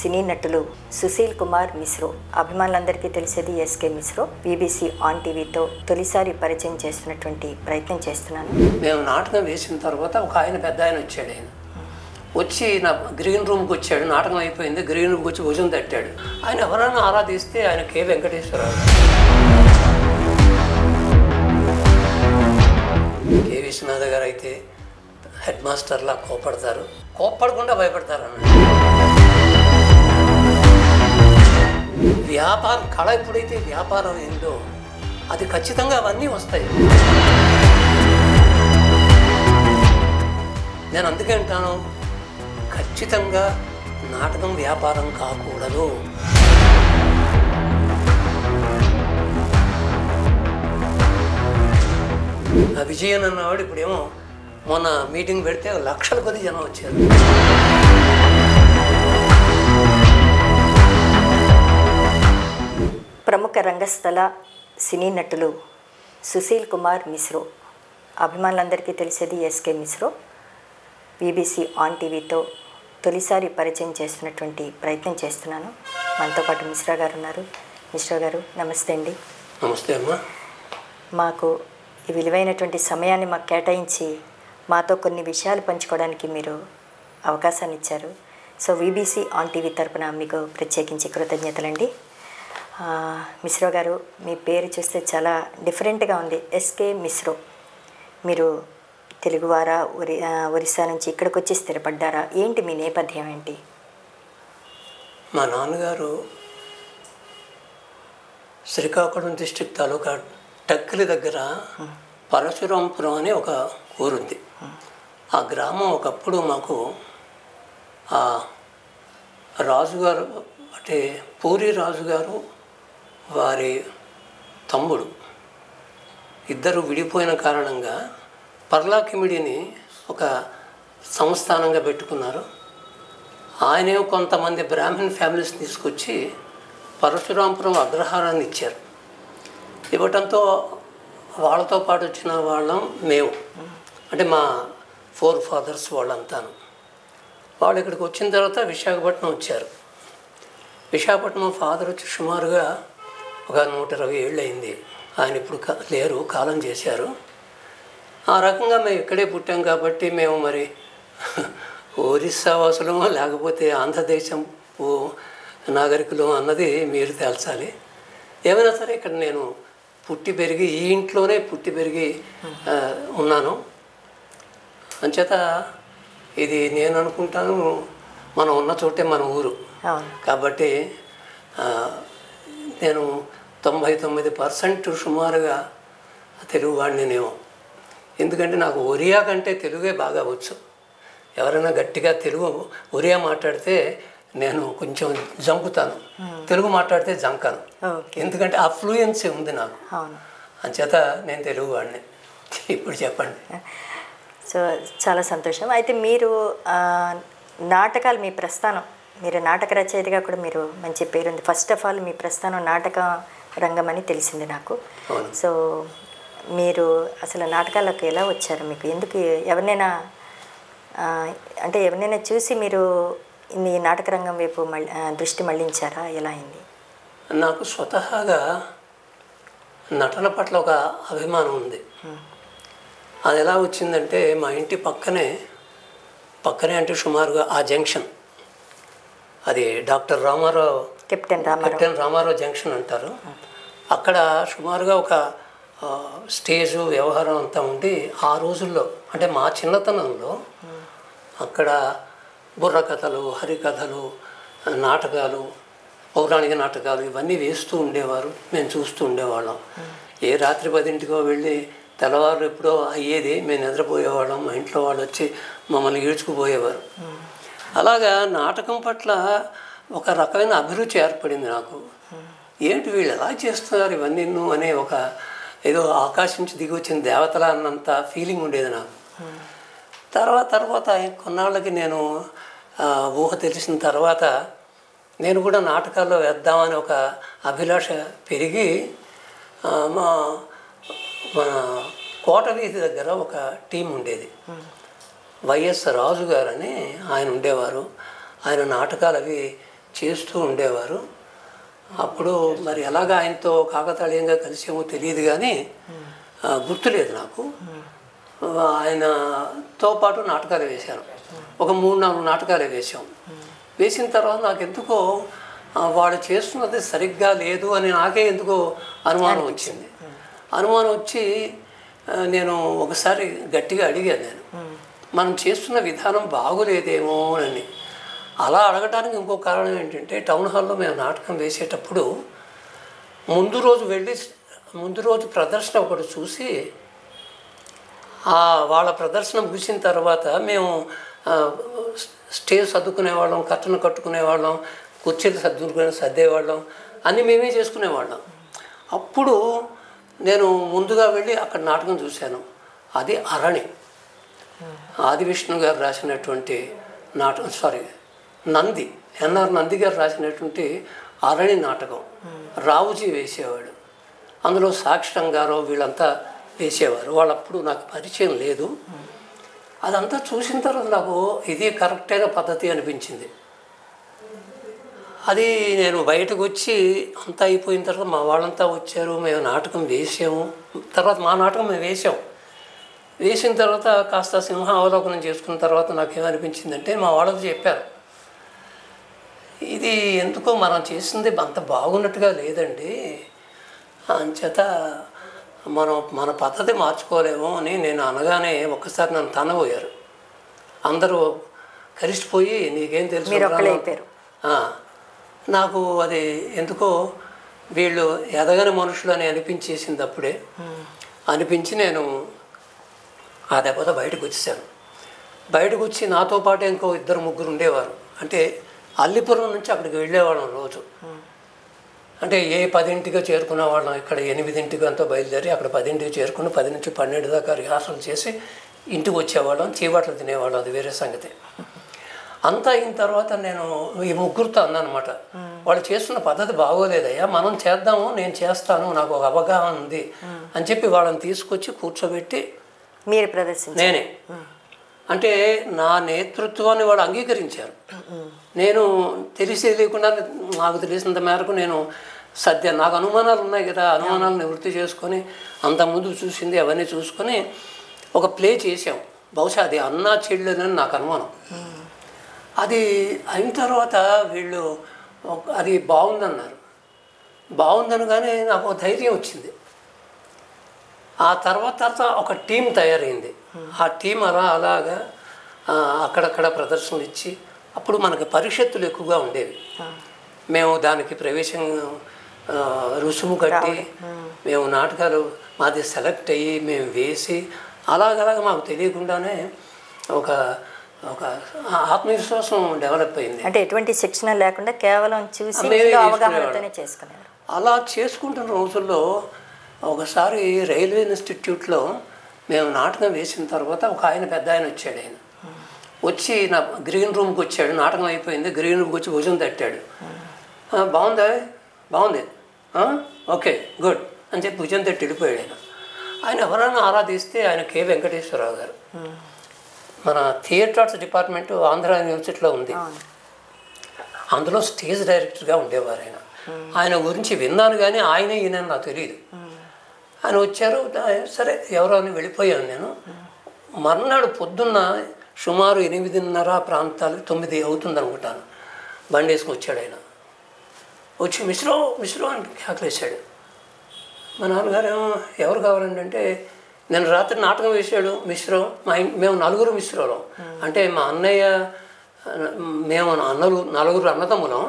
సినీ నటులు సుశీల్ కుమార్ మిశ్రో, అభిమానులందరికీ తెలిసేది ఎస్కే మిశ్రో, బీబీసీ ఆన్ టీవీతో తొలిసారి పరిచయం చేస్తున్నటువంటి ప్రయత్నం చేస్తున్నాను. మేము నాటకం వేసిన తర్వాత ఒక ఆయన పెద్ద ఆయన వచ్చాడు. ఆయన వచ్చి నా గ్రీన్ రూమ్కి వచ్చాడు. నాటకం అయిపోయింది, గ్రీన్ రూమ్కి వచ్చి భుజం తట్టాడు. ఆయన ఎవరైనా ఆరాధిస్తే ఆయన కె వెంకటేశ్వరరావు. కె విశ్వనాథ్ గారు అయితే హెడ్ మాస్టర్లా కోపడతారు, కోప్పడకుండా భయపడతారు అన్నమాట. వ్యాపారం కళ ఎప్పుడైతే వ్యాపారం ఏందో అది ఖచ్చితంగా అవన్నీ వస్తాయి. నేను అందుకే అంటాను, ఖచ్చితంగా నాటకం వ్యాపారం కాకూడదు. ఆ విజయన్ అన్నవాడు ఇప్పుడేమో మొన్న మీటింగ్ పెడితే లక్షల కొద్ది జనం వచ్చారు. ప్రముఖ రంగస్థల సినీ నటులు సుశీల్ కుమార్ మిశ్రో, అభిమానులందరికీ తెలిసేది ఎస్కే మిశ్రో, బీబీసీ ఆన్ టీవీతో తొలిసారి పరిచయం చేస్తున్నటువంటి ప్రయత్నం చేస్తున్నాను. మనతో పాటు మిశ్రా గారు ఉన్నారు. మిశ్రా గారు నమస్తే అండి. నమస్తే అమ్మా. మాకు ఈ విలువైనటువంటి సమయాన్ని మాకు కేటాయించి మాతో కొన్ని విషయాలు పంచుకోవడానికి మీరు అవకాశాన్ని ఇచ్చారు. సో బీబీసీ ఆన్ టీవీ తరపున మీకు ప్రత్యేకించి కృతజ్ఞతలండి. మిశ్రో గారు, మీ పేరు చూస్తే చాలా డిఫరెంట్గా ఉంది, ఎస్కే మిశ్రో. మీరు తెలుగువారా, ఒరిస్సా నుంచి ఇక్కడికి వచ్చి స్థిరపడ్డారా? ఏంటి మీ నేపథ్యం ఏంటి? మా నాన్నగారు శ్రీకాకుళం డిస్ట్రిక్ట్ తాలూకా టక్కిలి దగ్గర పరశురాంపురం అనే ఒక ఊరుంది. ఆ గ్రామం ఒకప్పుడు మాకు ఆ రాజుగారు అంటే పూరి రాజుగారు వారి తమ్ముడు ఇద్దరు విడిపోయిన కారణంగా పర్లాకిమిడిని ఒక సంస్థానంగా పెట్టుకున్నారు. ఆయనే కొంతమంది బ్రాహ్మణ్ ఫ్యామిలీస్ తీసుకొచ్చి పరశురాంపురం అగ్రహారాన్ని ఇచ్చారు. ఇవ్వటంతో వాళ్ళతో పాటు వచ్చిన వాళ్ళం మేము, అంటే మా 4 ఫాదర్స్ వాళ్ళంతాను. వాళ్ళు ఇక్కడికి వచ్చిన తర్వాత విశాఖపట్నం వచ్చారు. విశాఖపట్నం ఫాదర్ వచ్చి సుమారుగా ఒక 120 ఏళ్ళు అయింది. ఆయన ఇప్పుడు లేరు, కాలం చేశారు. ఆ రకంగా మేము ఇక్కడే పుట్టాం కాబట్టి మేము మరి ఒరిస్సా వాసులమో లేకపోతే ఆంధ్రదేశం నాగరికులు అన్నది మీరు తేల్చాలి. ఏమైనా సరే ఇక్కడ నేను పుట్టి పెరిగి ఈ ఇంట్లోనే పుట్టి పెరిగి ఉన్నాను. అంచేత ఇది నేను అనుకుంటాను మనం ఉన్న చోటే మన ఊరు కాబట్టి నేను 99% సుమారుగా తెలుగువాడిని నేను. ఎందుకంటే నాకు ఒరియా కంటే తెలుగే బాగా వచ్చు. ఎవరైనా గట్టిగా తెలుగు ఒరియా మాట్లాడితే నేను కొంచెం జంకుతాను, తెలుగు మాట్లాడితే జంకాను. ఎందుకంటే ఆ ఫ్లూయెన్సీ ఉంది నాకు. అంచేత నేను తెలుగు వాడిని. ఇప్పుడు చెప్పండి. సో చాలా సంతోషం. అయితే మీరు నాటకాలు, మీ ప్రస్థానం, మీరు నాటక రచయితగా కూడా మీరు మంచి పేరుంది. ఫస్ట్ ఆఫ్ ఆల్ మీ ప్రస్థానం నాటక రంగం అని తెలిసింది నాకు. సో మీరు అసలు నాటకాలకు ఎలా వచ్చారు? మీకు ఎందుకు ఎవరినైనా అంటే ఎవరినైనా చూసి మీరు మీ నాటక రంగం వైపు దృష్టి మళ్లించారా? ఎలా అయింది? నాకు స్వతహాగా నటన పట్ల ఒక అభిమానం ఉంది. అది ఎలా వచ్చిందంటే మా ఇంటి పక్కనే అంటే సుమారుగా ఆ జంక్షన్, అది doctor Ramarao, captain Ramarao junction అంటారు. అక్కడ సుమారుగా ఒక స్టేజు వ్యవహారం అంతా ఉండి ఆ రోజుల్లో అంటే మా చిన్నతనంలో అక్కడ బుర్రకథలు, హరికథలు, నాటకాలు, పౌరాణిక నాటకాలు ఇవన్నీ వేస్తూ ఉండేవారు. మేము చూస్తూ ఉండేవాళ్ళం. ఏ రాత్రి 10ంటికో వెళ్ళి తెల్లవారు ఎప్పుడో అయ్యేది, మేము నిద్రపోయేవాళ్ళం. మా ఇంట్లో వాళ్ళు వచ్చి మమ్మల్ని ఈడ్చుకుపోయేవారు. అలాగా నాటకం పట్ల ఒక రకమైన అభిరుచి ఏర్పడింది నాకు. ఏంటి వీళ్ళు ఎలా చేస్తున్నారు ఇవన్నీ అనే ఒక ఏదో ఆకాశం నుంచి దిగి వచ్చిన దేవతల అన్నంత ఫీలింగ్ ఉండేది నాకు. తర్వాత కొన్నాళ్ళకి నేను ఊహ తెలిసిన తర్వాత నేను కూడా నాటకాల్లో వేద్దామని ఒక అభిలాష పెరిగి మన కోట వీధి దగ్గర ఒక టీం ఉండేది. వైఎస్ రాజు గారని ఆయన ఉండేవారు. ఆయన నాటకాలు అవి చేస్తూ ఉండేవారు. అప్పుడు మరి ఎలాగ ఆయనతో కాకతాళీయంగా కలిసేమో తెలియదు కానీ గుర్తులేదు నాకు. ఆయనతో పాటు నాటకాలు వేశాను. ఒక 3-4 నాటకాలు వేసాం. వేసిన తర్వాత నాకు ఎందుకో వాడు చేస్తున్నది సరిగ్గా లేదు అని నాకే ఎందుకో అనుమానం వచ్చింది. అనుమానం వచ్చి నేను ఒకసారి గట్టిగా అడిగాను, నేను మనం చేస్తున్న విధానం బాగోలేదేమో అని. అలా అడగటానికి ఇంకో కారణం ఏంటంటే, టౌన్ హాల్లో మేము నాటకం వేసేటప్పుడు ముందు రోజు ప్రదర్శన ఒకటి చూసి వాళ్ళ ప్రదర్శన ముగిసిన తర్వాత మేము స్టేజ్ సర్దుకునేవాళ్ళం, కట్టను కట్టుకునేవాళ్ళం, కుర్చీలు సర్దేవాళ్ళం, అన్నీ మేమే చేసుకునేవాళ్ళం. అప్పుడు నేను ముందుగా వెళ్ళి అక్కడ నాటకం చూశాను. అది అరణి, ఆదివిష్ణు గారు రాసినటువంటి నాటకం, నంది, ఎన్ఆర్ నంది గారు రాసినటువంటి అరణి నాటకం. రావుజీ వేసేవాడు, అందులో సాక్షరం గారు వీళ్ళంతా వేసేవారు. వాళ్ళప్పుడు నాకు పరిచయం లేదు. అదంతా చూసిన తర్వాత నాకు ఇది కరెక్ట్ అయిన పద్ధతి అనిపించింది. అది నేను బయటకు వచ్చి అంతా అయిపోయిన తర్వాత మా వాళ్ళంతా వచ్చారు, మేము నాటకం వేసాము. తర్వాత మా నాటకం మేము వేసిన తర్వాత కాస్త సింహ అవలోకనం చేసుకున్న తర్వాత నాకేమనిపించిందంటే, మా వాళ్ళకి చెప్పారు, ఇది ఎందుకో మనం చేసింది అంత బాగున్నట్టుగా లేదండి, అంచేత మన పద్ధతి మార్చుకోలేమో అని నేను అనగానే ఒక్కసారి నన్ను తనబోయారు. అందరూ కలిసిపోయి నీకేం తెలుసు, నాకు అది ఎందుకో వీళ్ళు ఎదగని మనుషులు అని అనిపించేసింది. అప్పుడే అనిపించి నేను ఆ దెబ్బతో బయటకు వచ్చేసాను. బయటకు వచ్చి నాతో పాటు ఇంకో 2-3 ఉండేవారు. అంటే అల్లిపురం నుంచి అక్కడికి వెళ్ళేవాళ్ళం రోజు. అంటే 10ంటికి చేరుకునే వాళ్ళం. ఇక్కడ 8ంటికి అంతా బయలుదేరి అక్కడ 10ంటికి చేరుకుని 10 నుంచి 12 దాకా రిహార్సల్ చేసి ఇంటికి వచ్చేవాళ్ళం. చీవాట్లు తినేవాళ్ళం, అది వేరే సంగతి. అంతా అయిన తర్వాత నేను ఈ ముగ్గురితో అన్నానమాట, వాళ్ళు చేస్తున్న పద్ధతి బాగోలేదయ్యా, మనం చేద్దాము, నేను చేస్తాను, నాకు ఒక అవగాహన ఉంది అని చెప్పి వాళ్ళని తీసుకొచ్చి కూర్చోబెట్టి మీరు ప్రదర్శించారు. నేనే అంటే నా నేతృత్వాన్ని వాళ్ళు అంగీకరించారు. నేను తెలియకుండా నాకు తెలిసినంత మేరకు నేను నాకు అనుమానాలు ఉన్నాయి కదా, అనుమానాలు నివృత్తి చేసుకొని అంతకుముందు చూసింది అవన్నీ చూసుకొని ఒక ప్లే చేసాం. బహుశా అది అన్నా చెల్లెలని నాకు అనుమానం. అది అయిన తర్వాత వీళ్ళు అది బాగుందన్నారు. బాగుందనగానే నాకు ధైర్యం వచ్చింది. ఆ తర్వాత ఒక టీం తయారైంది. ఆ టీం అలాగా అక్కడక్కడ ప్రదర్శనలు ఇచ్చి, అప్పుడు మనకి పరిషత్తులు ఎక్కువగా ఉండేవి. మేము దానికి ప్రవేశం రుసుము కట్టి మేము నాటకాలు మాది సెలెక్ట్ అయ్యి మేము వేసి అలాగలాగా మాకు తెలియకుండానే ఒక ఆత్మవిశ్వాసం డెవలప్ అయింది. అంటే ఎటువంటి శిక్షణ లేకుండా కేవలం చూసి అవగాహనతోనే చేసుకునేవారు. అలా చేసుకుంటున్న రోజుల్లో ఒకసారి రైల్వే ఇన్స్టిట్యూట్లో మేము నాటకం వేసిన తర్వాత ఒక పెద్ద ఆయన వచ్చాడు. ఆయన వచ్చి నా గ్రీన్ రూమ్కి వచ్చాడు. నాటకం అయిపోయింది, గ్రీన్ రూమ్కి వచ్చి భుజం తట్టాడు. బాగుంది, ఓకే గుడ్ అని చెప్పి భుజం తట్టి వెళ్ళిపోయాడు. ఆయన ఎవరైనా ఆరాధిస్తే ఆయన కె వెంకటేశ్వరరావు గారు, మన థియేటర్ ఆర్ట్స్ డిపార్ట్మెంట్ ఆంధ్ర యూనివర్సిటీలో ఉంది. అందులో స్టేజ్ డైరెక్టర్గా ఉండేవారు ఆయన. ఆయన గురించి విన్నాను కానీ ఈయన నాకు తెలియదు. ఆయన వచ్చారు, సరే ఎవరో అని వెళ్ళిపోయాను నేను. మర్నాడు పొద్దున్న సుమారు 8:30 ప్రాంతాలు 9 అవుతుంది అనుకుంటాను, బండి వేసుకుని వచ్చాడు ఆయన. వచ్చి మిశ్రో అని కేకలేశాడు. మా నాన్నగారు ఎవరు కావాలండి అంటే, నేను రాత్రి నాటకం వేసాడు మిశ్రో, మేము 4 మిశ్రోలం. అంటే మా అన్నయ్య, మేము 4 అన్నదమ్ములం,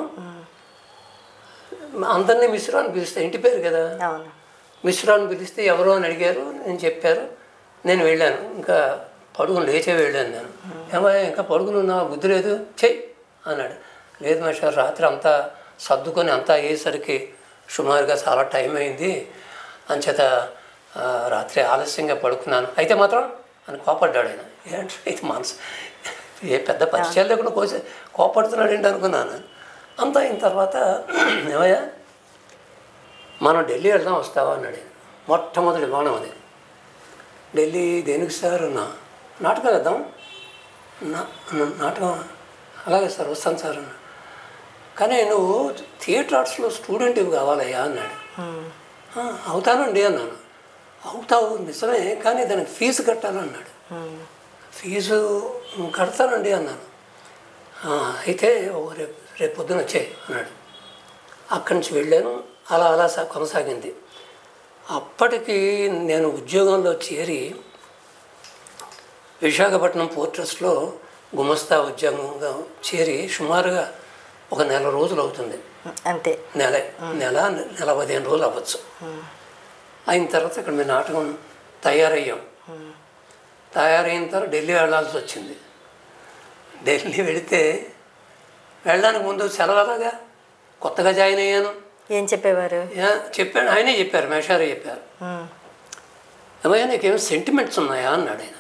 అందరినీ మిశ్రో అని పిలుస్తాను, ఇంటి పేరు కదా. మిశ్రో అని పిలిస్తే ఎవరో అని అడిగారు, నేను చెప్పారు. నేను వెళ్ళాను, ఇంకా లేచే వెళ్ళాను నేను. ఏమయ్యా ఇంకా పడుకున్నా, బుద్ధి లేదు, చెయ్యి అన్నాడు. లేదు మాస్టర్, రాత్రి అంతా సర్దుకొని అంతా అయ్యేసరికి సుమారుగా చాలా టైం అయింది, అంచేత రాత్రి ఆలస్యంగా పడుకున్నాను, అయితే మాత్రం అని కోపడ్డాడు ఆయన. ఏంటి ఇది మనసు, పెద్ద పరిచయాలు లేకుండా కోపడుతున్నాడు ఏంటి అనుకున్నాను. అంతా అయిన తర్వాత, ఏమయ్యా మనం ఢిల్లీ వెళ్దాం, వస్తావా అన్నాడు. మొట్టమొదటి విమానం అది. ఢిల్లీ దేనికి సార్ అన్నా, నాటకం వేద్దాం. నాటకం అలాగే సార్, వస్తాను సార్ అన్నా. కానీ నువ్వు థియేటర్ ఆర్ట్స్లో స్టూడెంట్ ఇవి కావాలయ్యా అన్నాడు. అవుతానండి అన్నాను. అవుతావు నిజమే, కానీ దానికి ఫీజు కట్టాలన్నాడు. ఫీజు కడతానండి అన్నాను. అయితే రేపు పొద్దున వచ్చాయి అన్నాడు. అక్కడి నుంచి వెళ్ళాను. అలా అలా కొనసాగింది. అప్పటికి నేను ఉద్యోగంలో చేరి విశాఖపట్నం పోర్ట్ ట్రస్ట్లో గుమస్తా ఉద్యోగంగా చేరి సుమారుగా ఒక నెల రోజులు అవుతుంది. అంతే. నెల 15 రోజులు అవ్వచ్చు. అయిన తర్వాత ఇక్కడ మేము నాటకం తయారయ్యాం. తయారైన తర్వాత ఢిల్లీ వెళ్ళాల్సి వచ్చింది. ఢిల్లీ వెళితే వెళ్ళడానికి ముందు సెలవులాగా కొత్తగా జాయిన్ అయ్యాను. ఏం చెప్పేవారు? చెప్పాను, ఆయనే చెప్పారు, మేషారే చెప్పారు. ఏమయ్యా నీకేం సెంటిమెంట్స్ ఉన్నాయా అన్నాడు ఆయన.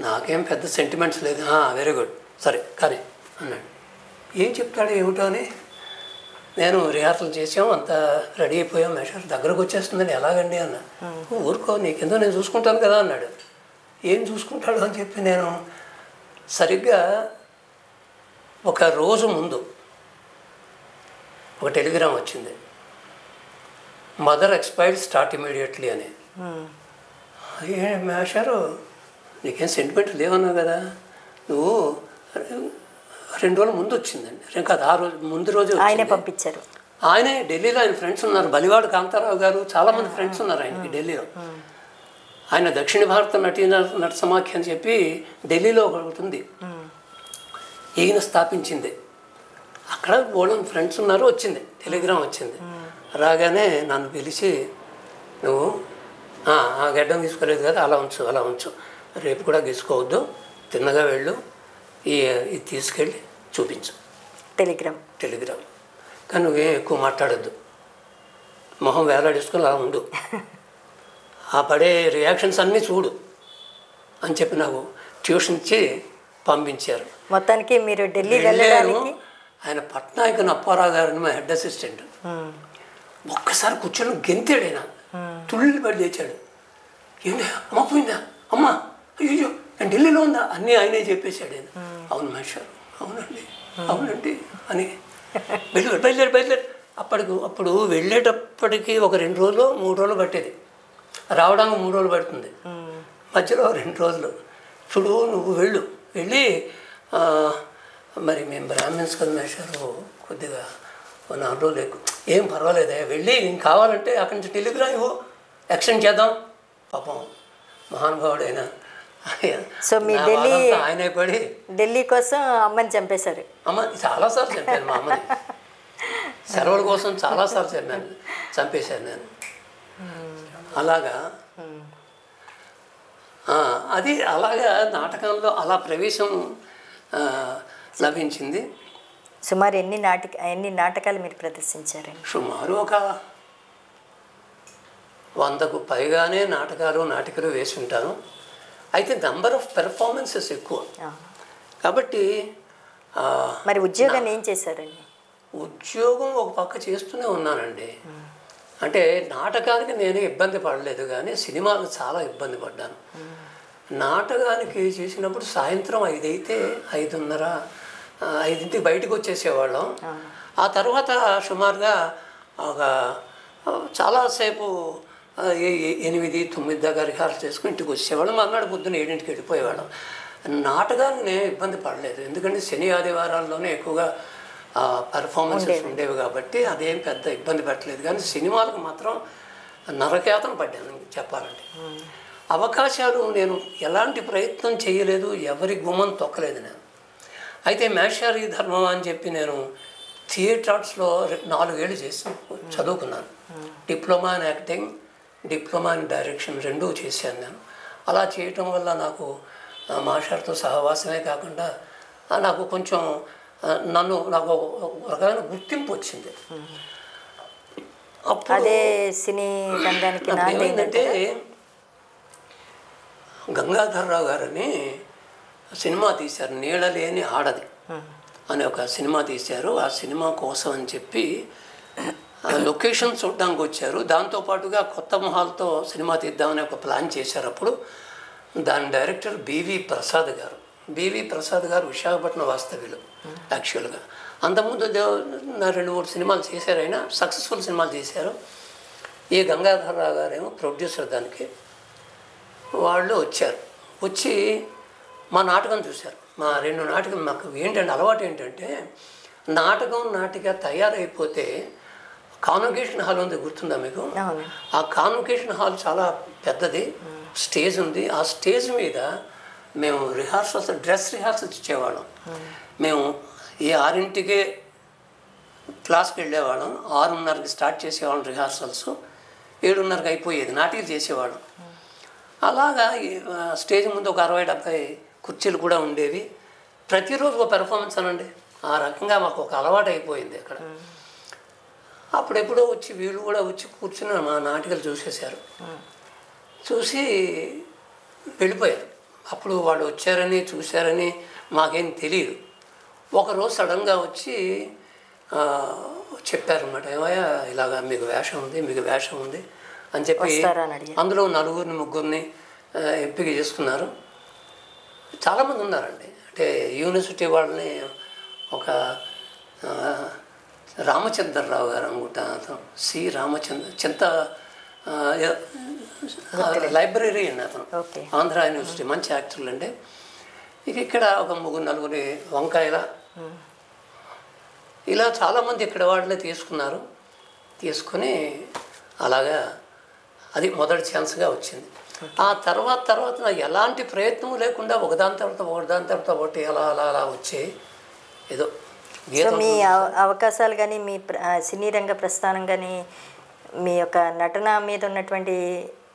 నాకేం పెద్ద సెంటిమెంట్స్ లేదు. వెరీ గుడ్, సరే కానీ అన్నాడు. ఏం చెప్తాడు ఏమిటో అని నేను రిహార్సల్ చేసాం, అంతా రెడీ అయిపోయాం. మేషారు దగ్గరకు వచ్చేస్తుందని ఎలాగండి అన్నా. ఊరుకో నీకెందో నేను చూసుకుంటాను కదా అన్నాడు. ఏం చూసుకుంటాడు అని చెప్పి నేను సరిగ్గా ఒక రోజు ముందు ఒక టెలిగ్రామ్ వచ్చింది, మదర్ ఎక్స్పైర్డ్ స్టార్ట్ ఇమీడియట్లీ అని. మేషారు నీకేం సెంటిమెంట్ లేవన్నావు కదా, నువ్వు 2 రోజుల ముందు వచ్చిందండి. కాదు, ఆ రోజు ముందు రోజు ఆయనే పంపించారు. ఆయనే ఢిల్లీలో ఆయన ఫ్రెండ్స్ ఉన్నారు, బలివాడు కాంతారావు గారు, చాలామంది ఫ్రెండ్స్ ఉన్నారు ఆయనకి ఢిల్లీలో. ఆయన దక్షిణ భారత నట సమాఖ్య అని చెప్పి ఢిల్లీలో ఒకటి ఉంది, ఈయన స్థాపించింది. అక్కడ వాళ్ళ ఫ్రెండ్స్ ఉన్నారు. వచ్చింది టెలిగ్రామ్ వచ్చింది. రాగానే నన్ను పిలిచి నువ్వు ఆ గడ్డం గీసుకోలేదు కదా, అలా ఉంచు, రేపు కూడా గీసుకోవద్దు, తిన్నగా వెళ్ళు, ఇది తీసుకెళ్ళి చూపించు టెలిగ్రామ్. కానీ నువ్వేం ఎక్కువ మాట్లాడద్దు, మొహం వేలాడేసుకొని అలా ఉండు, ఆ పడే రియాక్షన్స్ అన్నీ చూడు అని చెప్పి నాకు ట్యూషన్ ఇచ్చి పంపించారు. మొత్తానికి మీరు ఢిల్లీ వెళ్ళడానికి ఆయన పట్నాయక్ అప్పారావు గారిని మా హెడ్ అసిస్టెంట్ ఒక్కసారి కూర్చొని గెంతాడు. ఆయన తుళ్ళి పడి లేచాడు. ఏంటి అమ్మ పోయిందా, అమ్మ అయ్యో నేను ఢిల్లీలో ఉందా అన్నీ ఆయనే చెప్పేశాడు. ఆయన అవును మేషారు, అవునండి అని బయలుదేరు. అప్పుడు వెళ్ళేటప్పటికి ఒక 2 రోజులు 3 రోజులు పట్టేది, రావడానికి 3 రోజులు పడుతుంది, మధ్యలో 2 రోజులు. చూడు నువ్వు వెళ్ళి మరి మేము బ్రాహ్మిన్స్ కదా మేషారు, కొద్దిగా 4 రోజులు ఎక్కువ, ఏం పర్వాలేదే వెళ్ళి ఇంక కావాలంటే అక్కడి నుంచి టెలిగ్రామ్ ఇవ్వు, ఎక్స్టెండ్ చేద్దాం. పాపం మహానుభావుడైనా. సో మీ ఆయన పడి ఢిల్లీ కోసం అమ్మని చంపేశారు. అమ్మ చాలాసార్లు చంపాను మా అమ్మని, సెలవుల కోసం చాలాసార్లు చంపేశాను నేను. అలాగా అది అలాగా నాటకంలో అలా ప్రవేశం లభించింది. సుమారు ఎన్ని నాటకాలు మీరు ప్రదర్శించారండి? సుమారు ఒక 100కు పైగానే నాటికలు వేసి ఉంటాను. అయితే నంబర్ ఆఫ్ పెర్ఫార్మెన్సెస్ ఎక్కువ కాబట్టి. మరి ఉద్యోగాన్ని ఏం చేశారండి? ఉద్యోగం ఒక పక్క చేస్తూనే ఉన్నానండి. అంటే నాటకానికి నేను ఇబ్బంది పడలేదు, కానీ సినిమాలకు చాలా ఇబ్బంది పడ్డాను. నాటకానికి చేసినప్పుడు సాయంత్రం 5 అయితే 5:30, 5ంటికి బయటకు వచ్చేసేవాళ్ళం. ఆ తర్వాత సుమారుగా ఒక చాలాసేపు 8-9 దాకా రిహార్సల్ చేసుకుని ఇంటికి వచ్చేవాళ్ళం. మర్నాడు పొద్దున్న 7ంటికి వెళ్ళిపోయేవాళ్ళం. నాటకాన్ని నేను ఇబ్బంది పడలేదు, ఎందుకంటే శని ఆదివారాల్లోనే ఎక్కువగా పెర్ఫార్మెన్సెస్ ఉండేవి కాబట్టి అదేం పెద్ద ఇబ్బంది పెట్టలేదు. కానీ సినిమాలకు మాత్రం నరకేతన పడ్డాను చెప్పాలంటే. అవకాశాలు నేను ఎలాంటి ప్రయత్నం చేయలేదు, ఎవరి గుమ్మం తొక్కలేదు నేను. అయితే మేషారి ధర్మం అని చెప్పి నేను థియేటర్ ఆర్ట్స్లో 4 ఏళ్ళు చేసి చదువుకున్నాను. Diploma in acting, diploma in direction 2 చేశాను నేను. అలా చేయటం వల్ల నాకు మాస్టర్తో సహవాసమే కాకుండా నాకు కొంచెం నాకు ఒక రకమైన గుర్తింపు వచ్చింది. అప్పుడు అదే సినీ రంగానికి ఏమైందంటే గంగాధర్రావు గారని సినిమా తీశారు, నీడలేని ఆడది అని ఒక సినిమా తీశారు. ఆ సినిమా కోసం అని చెప్పి లొకేషన్ చూడడానికి వచ్చారు. దాంతోపాటుగా కొత్త మొహాలతో సినిమా తీద్దామని ఒక ప్లాన్ చేశారు. అప్పుడు దాని డైరెక్టర్ బివి ప్రసాద్ గారు విశాఖపట్నం వాస్తవ్యులు యాక్చువల్గా. అంతకుముందు నా 2-3 సినిమాలు చేశారు, ఆయన సక్సెస్ఫుల్ సినిమాలు చేశారు. ఈ గంగాధరరావు గారేమో ప్రొడ్యూసర్ దానికి. వాళ్ళు వచ్చారు, వచ్చి మా నాటకం చూశారు. మా 2 నాటకం మాకు ఏంటంటే అలవాటు ఏంటంటే, నాటిక తయారైపోతే కాన్వకేషన్ హాల్ ఉంది, గుర్తుందా మీకు? ఆ కాన్వకేషన్ హాల్ చాలా పెద్దది, స్టేజ్ ఉంది. ఆ స్టేజ్ మీద మేము డ్రెస్ రిహార్సల్స్ ఇచ్చేవాళ్ళం. మేము ఈ 6ంటికే క్లాస్కి వెళ్ళేవాళ్ళం, 6:30కి స్టార్ట్ చేసేవాళ్ళం రిహార్సల్స్, 7:30కి అయిపోయేది, నాటికలు చేసేవాళ్ళం. అలాగా స్టేజ్ ముందు ఒక 60-70 కుర్చీలు కూడా ఉండేవి. ప్రతిరోజు ఒక పెర్ఫార్మెన్స్ అనండి. ఆ రకంగా మాకు ఒక అలవాటు అయిపోయింది అక్కడ. అప్పుడెప్పుడో వచ్చి వీళ్ళు కూడా వచ్చి కూర్చుని మా నాటికలు చూసేశారు, చూసి వెళ్ళిపోయారు. అప్పుడు వాళ్ళు వచ్చారని చూశారని మాకేం తెలియదు. ఒకరోజు సడన్గా వచ్చి చెప్పారన్నమాట, ఏమయ్యా ఇలాగా మీకు వేషం ఉంది అని చెప్పి అందులో 4-3 ఎంపిక చేసుకున్నారు. చాలామంది ఉన్నారండి. అంటే యూనివర్సిటీ వాళ్ళని ఒక రామచంద్రరావు గారు అనుకుంటా, అతను సి చింత లైబ్రరీ అండి అతను, ఆంధ్ర యూనివర్సిటీ, మంచి యాక్టర్లు అండి. ఇక్కడ ఒక 3-4 వంకాయల ఇలా చాలామంది ఇక్కడ వాళ్ళే తీసుకుని అలాగా అది మొదటి ఛాన్స్గా వచ్చింది. ఆ తర్వాత నాకు ఎలాంటి ప్రయత్నం లేకుండా ఒకదాని తర్వాత ఒకటి అలా వచ్చి ఏదో మీ అవకాశాలు కానీ మీ సినీ రంగ ప్రస్థానం కానీ మీ యొక్క నటన మీద ఉన్నటువంటి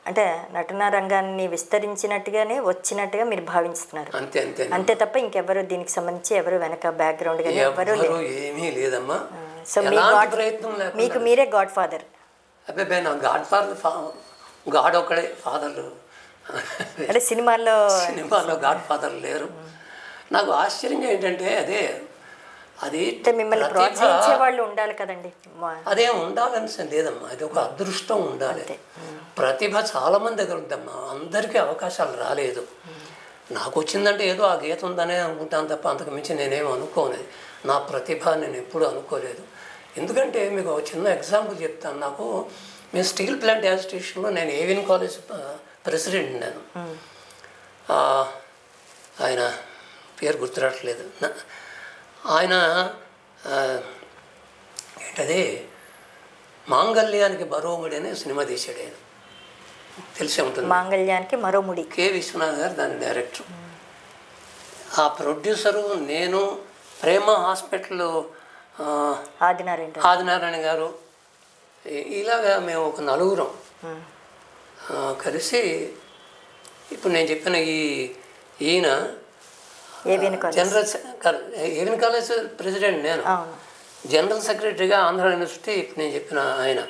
అంటే నటనా రంగాన్ని విస్తరించినట్టుగానే వచ్చినట్టుగా మీరు భావిస్తున్నారు. అంతే తప్ప ఇంకెవరు దీనికి సంబంధించి ఎవరు వెనక బ్యాక్గ్రౌండ్ కానీ ఎవరు ఏమీ లేదమ్మా. సో మీకు మీరే గాడ్ ఫాదర్. అబ్బాయి నా గాడ్ ఒక్కడే ఫాదర్, అంటే సినిమాల్లో గాడ్ ఫాదర్ లేరు. నాకు ఆశ్చర్యంగా ఏంటంటే అది మిమ్మల్ని ప్రోత్సహించే వాళ్ళు ఉండాలి కదండి. అదేం ఉండాలని లేదమ్మా, అది ఒక అదృష్టం ఉండాలి. ప్రతిభ చాలామంది దగ్గర ఉందమ్మా, అందరికీ అవకాశాలు రాలేదు. నాకు వచ్చిందంటే ఏదో ఆ గీత ఉందనే అనుకుంటాను తప్ప అంతకు మించి నేనేమో అనుకోలేదు. నా ప్రతిభ నేను ఎప్పుడూ అనుకోలేదు. ఎందుకంటే మీకు ఒక చిన్న ఎగ్జాంపుల్ చెప్తాను. మేము స్టీల్ ప్లాంట్ అసోసియేషన్లో నేను ఏవిఎన్ కాలేజ్ ప్రెసిడెంట్. నేను ఆయన పేరు గుర్తురావట్లేదు. ఆయన ఏంటది మాంగళ్యానికి మరోముడి అనే సినిమా తీశాడు. ఆయన తెలిసే ఉంటుంది, మాంగళ్యానికి మరోముడి. కె విశ్వనాథ్ గారు దాని డైరెక్టర్. ఆ ప్రొడ్యూసరు నేను, ప్రేమ హాస్పిటల్ ఆదినారాయణ గారు, ఇలాగా మేము ఒక 4 కలిసి ఇప్పుడు నేను చెప్పిన ఈయన ఏవిఎన్ కాలేజ్ ప్రెసిడెంట్, నేను జనరల్ సెక్రటరీగా ఆంధ్ర యూనివర్సిటీ ఇప్పుడు నేను చెప్పిన ఆయన,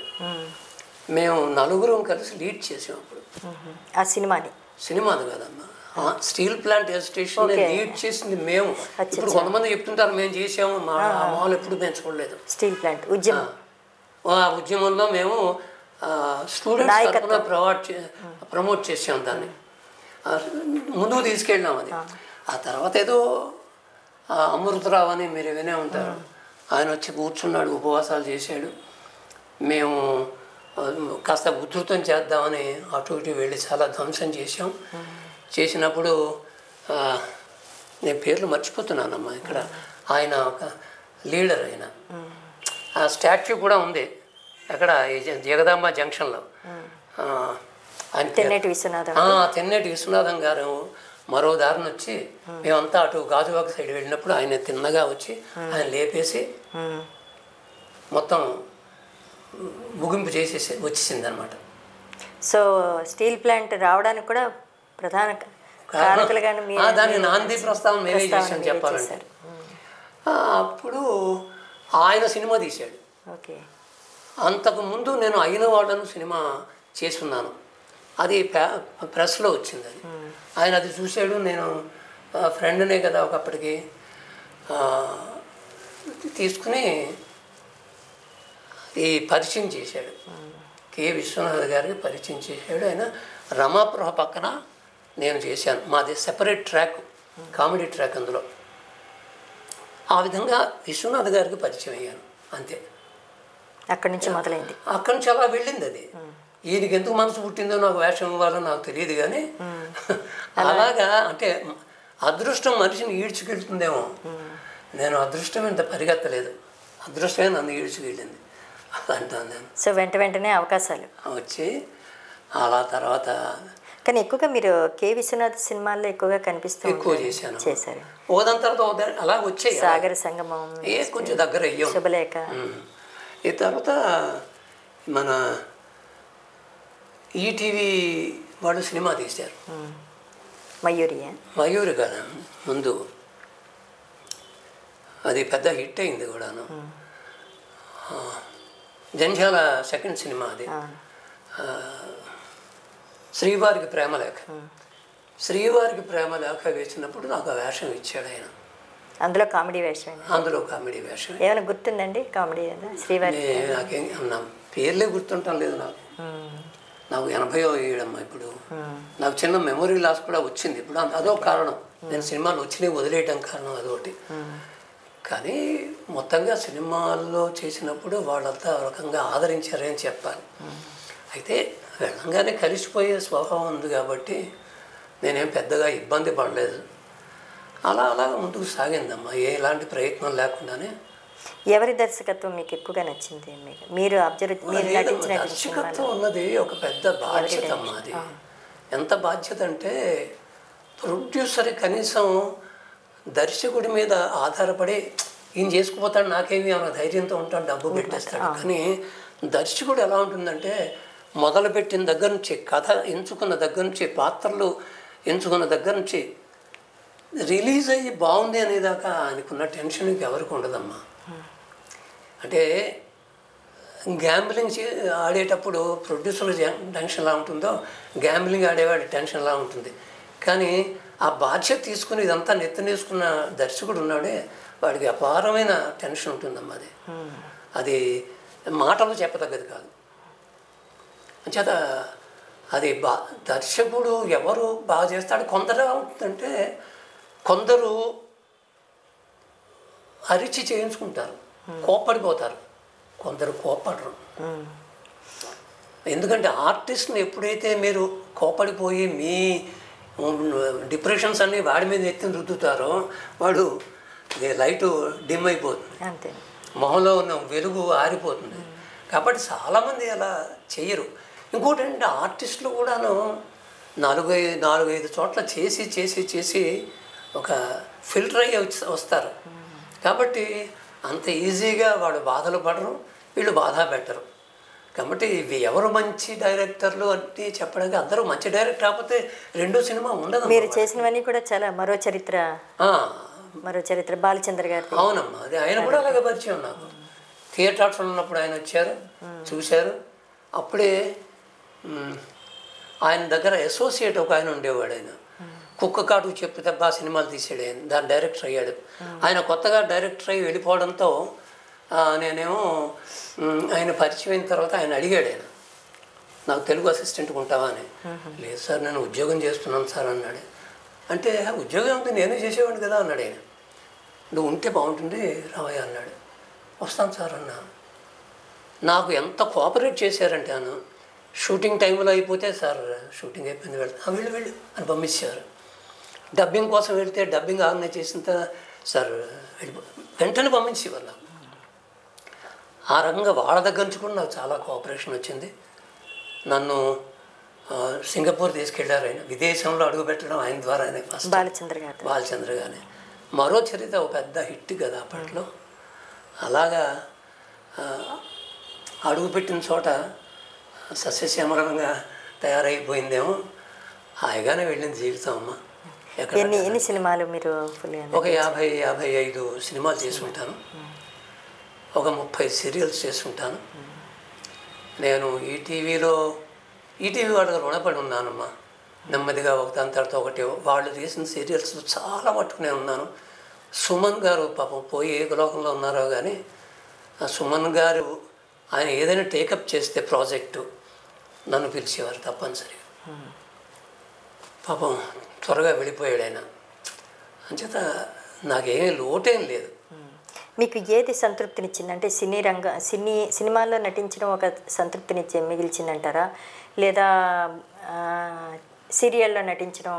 మేము 4 కలిసి లీడ్ చేసాం. అప్పుడు ఆ సినిమాది కాదమ్మా, స్టీల్ ప్లాంట్ అసోసియేషన్ లీడ్ చేసింది మేము. ఇప్పుడు కొంతమంది చెప్తుంటారు మేము చేసాము, మా మామూలు ఎప్పుడు మేము చూడలేదు. స్టీల్ ప్లాంట్ ఉద్యమంలో మేము స్టూడెంట్స్ ప్రమోట్ చేసాం, దాన్ని ముందుకు తీసుకెళ్ళాం. అది ఆ తర్వాత ఏదో అమృతరావు అని మీరు వినే ఉంటారు, ఆయన వచ్చి కూర్చున్నాడు, ఉపవాసాలు చేశాడు. మేము కాస్త ఉధృతం చేద్దామని అటు ఇటు వెళ్ళి చాలా ధ్వంసం చేసాం. చేసినప్పుడు నేను పేర్లు మర్చిపోతున్నానమ్మా. ఇక్కడ ఆయన ఒక లీడర్, ఆయన ఆ స్టాచ్యూ కూడా ఉంది అక్కడ జగదాంబ జంక్షన్లో. ఆయన తెన్నేటి విశ్వనాథం గారు మరో దారిని వచ్చి మేమంతా అటు గాజువాక సైడ్ వెళ్ళినప్పుడు ఆయన తిన్నగా వచ్చి ఆయన లేపేసి మొత్తం ముగింపు చేసేసి వచ్చేసింది అనమాట. సో స్టీల్ ప్లాంట్ రావడానికి కూడా ప్రధాన కారకులుగానే దాన్ని నాంది ప్రస్తావన మేమే చేసాం చెప్పాలంటే. అప్పుడు ఆయన సినిమా తీశాడు. అంతకుముందు నేను అయిన వాళ్ళను సినిమా చేసుకున్నాను, అది ప్రెస్లో వచ్చింది. అది ఆయన అది చూశాడు. నేను ఫ్రెండ్నే కదా ఒకప్పటికి, తీసుకుని ఈ పరిచయం చేశాడు, కె విశ్వనాథ్ గారికి పరిచయం చేశాడు. ఆయన రమాప్రభ పక్కన నేను చేశాను, మాది సెపరేట్ ట్రాక్, కామెడీ ట్రాక్. అందులో ఆ విధంగా విశ్వనాథ్ గారికి పరిచయం అయ్యాను అంతే. అక్కడి నుంచి మొదలైంది. అక్కడి నుంచి అలా వెళ్ళింది అది. ఈయనకి ఎందుకు మనసు పుట్టిందో నాకు వేషం ఇవ్వాలో నాకు తెలియదు కానీ అలాగా అంటే అదృష్టం మనిషిని ఈడ్చుకెళ్తుందేమో. నేను అదృష్టం ఇంత పరిగెత్తలేదు, అదృష్టమే నన్ను ఈడ్చుకెళ్ళింది అలా అంటాను నేను. సో వెంటనే అవకాశాలు వచ్చి అలా తర్వాత కానీ ఎక్కువగా మీరు కె విశ్వనాథ్ సినిమాల్లో ఎక్కువగా ఎక్కువ చేశారు. ఓదాని తర్వాత అలా వచ్చాయి. సాగర సంగమం, కొంచెం దగ్గర అయ్యాం, శుభలేఖ. ఈ తర్వాత మన ఈటీవీ వాళ్ళు సినిమా తీశారు, మయూరి కదా ముందు. అది పెద్ద హిట్ అయింది కూడాను. జంధ్యాల సెకండ్ సినిమా అది. శ్రీవారికి ప్రేమలేఖ. శ్రీవారికి ప్రేమలేఖ వేసినప్పుడు నాకు ఆ వేషం ఇచ్చాడు ఆయన. అందులో కామెడీ వేషం. ఏమైనా గుర్తుందండి కామెడీ? శ్రీవారి నాకేం నా పేర్లే గుర్తుంటాం లేదు నాకు. నాకు 80వ ఏడమ్మా ఇప్పుడు. నాకు చిన్న మెమొరీ లాస్ కూడా వచ్చింది ఇప్పుడు. అదో కారణం, నేను సినిమాలు వచ్చినవి వదిలేయడం కారణం అదొకటి. కానీ మొత్తంగా సినిమాల్లో చేసినప్పుడు వాళ్ళంతా రకంగా ఆదరించారని చెప్పాలి. అయితే వెళ్ళంగానే కలిసిపోయే స్వభావం ఉంది కాబట్టి నేనేం పెద్దగా ఇబ్బంది పడలేదు. అలా ముందుకు సాగిందమ్మా, ఎలాంటి ప్రయత్నం లేకుండానే. ఎవరి దర్శకత్వం మీకు ఎక్కువగా నచ్చింది? మీరు దర్శకత్వం ఉన్నది ఒక పెద్ద బాధ్యత అమ్మా. అది ఎంత బాధ్యత అంటే ప్రొడ్యూసర్ కనీసం దర్శకుడి మీద ఆధారపడి ఈయన చేసుకుపోతాడు, నాకేమి అన్న ధైర్యంతో ఉంటాడు, డబ్బు పెట్టేస్తాడు. కానీ దర్శకుడు ఎలా ఉంటుందంటే మొదలుపెట్టిన దగ్గర నుంచి, కథ ఎంచుకున్న దగ్గర నుంచి, పాత్రలు ఎంచుకున్న దగ్గర నుంచి రిలీజ్ అయ్యి బాగుంది అనేదాకా ఆయనకున్న టెన్షన్ ఎవరికి ఉండదమ్మా. అంటే గ్యాంబ్లింగ్ ఆడేటప్పుడు ప్రొడ్యూసర్ టెన్షన్ ఎలా ఉంటుందో గ్యాంబ్లింగ్ ఆడేవాడి టెన్షన్ ఎలా ఉంటుంది. కానీ ఆ బాధ్యత తీసుకుని ఇదంతా నెత్తినేసుకున్న దర్శకుడు ఉన్నాడే వాడికి అపారమైన టెన్షన్ ఉంటుందమ్మా. అది మాటలు చెప్పదగ్గది కాదు. అంచేత అది దర్శకుడు ఎవరు బాగా చేస్తాడు. కొందరు ఉంటుందంటే కొందరు అరిచి చేయించుకుంటారు, కోప్పడిపోతారు, కొందరు కోప్పడరు. ఎందుకంటే ఆర్టిస్ట్ని ఎప్పుడైతే మీరు కోప్పడిపోయి మీ డిప్రెషన్స్ అన్నీ వాడి మీద ఎత్తి రుద్దుతారో వాడు లైటు డిమ్ అయిపోతుంది, మొహంలో ఉన్న వెలుగు ఆరిపోతుంది. కాబట్టి చాలామంది అలా చెయ్యరు. ఇంకోటి ఏంటంటే ఆర్టిస్టులు కూడాను 4-5 చోట్ల చేసి ఒక ఫిల్టర్ అయ్యి వస్తారు. కాబట్టి అంత ఈజీగా వాడు బాధలు పడరు, వీళ్ళు బాధ పెట్టరు. కాబట్టి ఇవి ఎవరు మంచి డైరెక్టర్లు అంటే చెప్పడానికి అందరూ మంచి డైరెక్టర్ కాకపోతే రెండో సినిమా ఉండదు. మీరు చేసినవన్నీ కూడా చాలా మరో చరిత్ర బాలచంద్ర గారు. అవునమ్మా, అది ఆయన కూడా అలాగే పరిచయం నాకు. థియేటర్స్లో ఉన్నప్పుడు ఆయన వచ్చారు, చూశారు. అప్పుడే ఆయన దగ్గర అసోసియేట్ ఒక ఆయన ఉండేవాడు. ఆయన కుక్క కాటు చెప్పు తప్ప సినిమాలు తీసాడు. ఆయన దాని డైరెక్టర్ అయ్యాడు. ఆయన కొత్తగా డైరెక్టర్ అయ్యి వెళ్ళిపోవడంతో నేనేమో ఆయన పరిచయం అయిన తర్వాత ఆయన అడిగాడు, ఆయన నాకు తెలుగు అసిస్టెంట్గా ఉంటావా అని. లేదు సార్, నేను ఉద్యోగం చేస్తున్నాను సార్ అన్నాడు. అంటే ఉద్యోగం ఉంటే నేనే చేసేవాడిని కదా అన్నాడు ఆయన. నువ్వు ఉంటే బాగుంటుంది రావయ్య అన్నాడు. వస్తాను సార్ అన్నా. నాకు ఎంత కోఆపరేట్ చేశారంటే ఆయన షూటింగ్ టైంలో అయిపోతే సార్ షూటింగ్ అయిపోయింది వెళ్ళు అని పంపించారు. డబ్బింగ్ కోసం వెళ్తే డబ్బింగ్ ఆర్గనైజ్ చేసిన సార్ వెంటనే పంపించేవారు నాకు. ఆ రకంగా వాళ్ళ దగ్గర నుంచి కూడా నాకు చాలా కోఆపరేషన్ వచ్చింది. నన్ను సింగపూర్ తీసుకెళ్లారు ఆయన. విదేశంలో అడుగుపెట్టడం ఆయన ద్వారానే ఫస్ట్, బాలచంద్ర గానే. మరో చరిత్ర ఒక పెద్ద హిట్ కదా అప్పట్లో. అలాగా అడుగుపెట్టిన చోట సస్యశ్యామలంగా తయారైపోయిందేమో. హాయిగానే వెళ్ళింది జీవితం అమ్మ. ఎన్ని సినిమాలు మీరు? ఒక 50-55 సినిమాలు చేసుకుంటాను, ఒక 30 సీరియల్స్ చేసుకుంటాను. నేను ఈటీవీ వాళ్ళకి రుణపడి ఉన్నానమ్మా. నెమ్మదిగా ఒకదాని తర్వాత ఒకటి వాళ్ళు చేసిన సీరియల్స్ చాలా మట్టుకునే ఉన్నాను. సుమన్ గారు పాపం పోయి ఏ లోకంలో ఉన్నారో కానీ ఆ సుమన్ గారు ఆయన ఏదైనా టేకప్ చేస్తే ప్రాజెక్టు నన్ను పిలిచేవారు తప్పనిసరిగా. పాపం త్వరగా వెళ్ళిపోయాడు ఆయన. అంచేత నాకేమీ లోటేం లేదు. మీకు ఏది సంతృప్తినిచ్చింది? అంటే సినిమాల్లో నటించడం ఒక మిగిల్చిందంటారా? లేదా సీరియల్లో నటించడం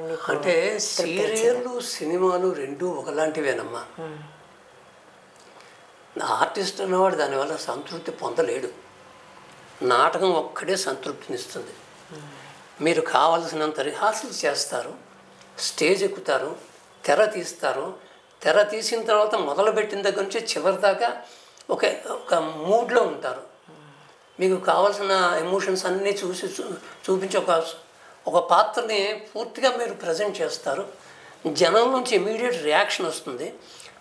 మీకు అంటే సీరియళ్ళు సినిమాలు రెండూ ఒకలాంటివేనమ్మా. ఆర్టిస్ట్ అన్నవాడు దానివల్ల సంతృప్తి పొందలేడు. నాటకం ఒక్కడే సంతృప్తినిస్తుంది. మీరు కావలసినంత రిహార్సల్ చేస్తారు, స్టేజ్ ఎక్కుతారు, తెర తీస్తారు. తెర తీసిన తర్వాత మొదలుపెట్టిన దగ్గర నుంచి చివరి దాకా ఒక ఒక మూడ్లో ఉంటారు. మీకు కావాల్సిన ఎమోషన్స్ అన్నీ చూపించి ఒక పాత్రని పూర్తిగా మీరు ప్రజెంట్ చేస్తారు. జనం నుంచి ఇమీడియట్ రియాక్షన్ వస్తుంది.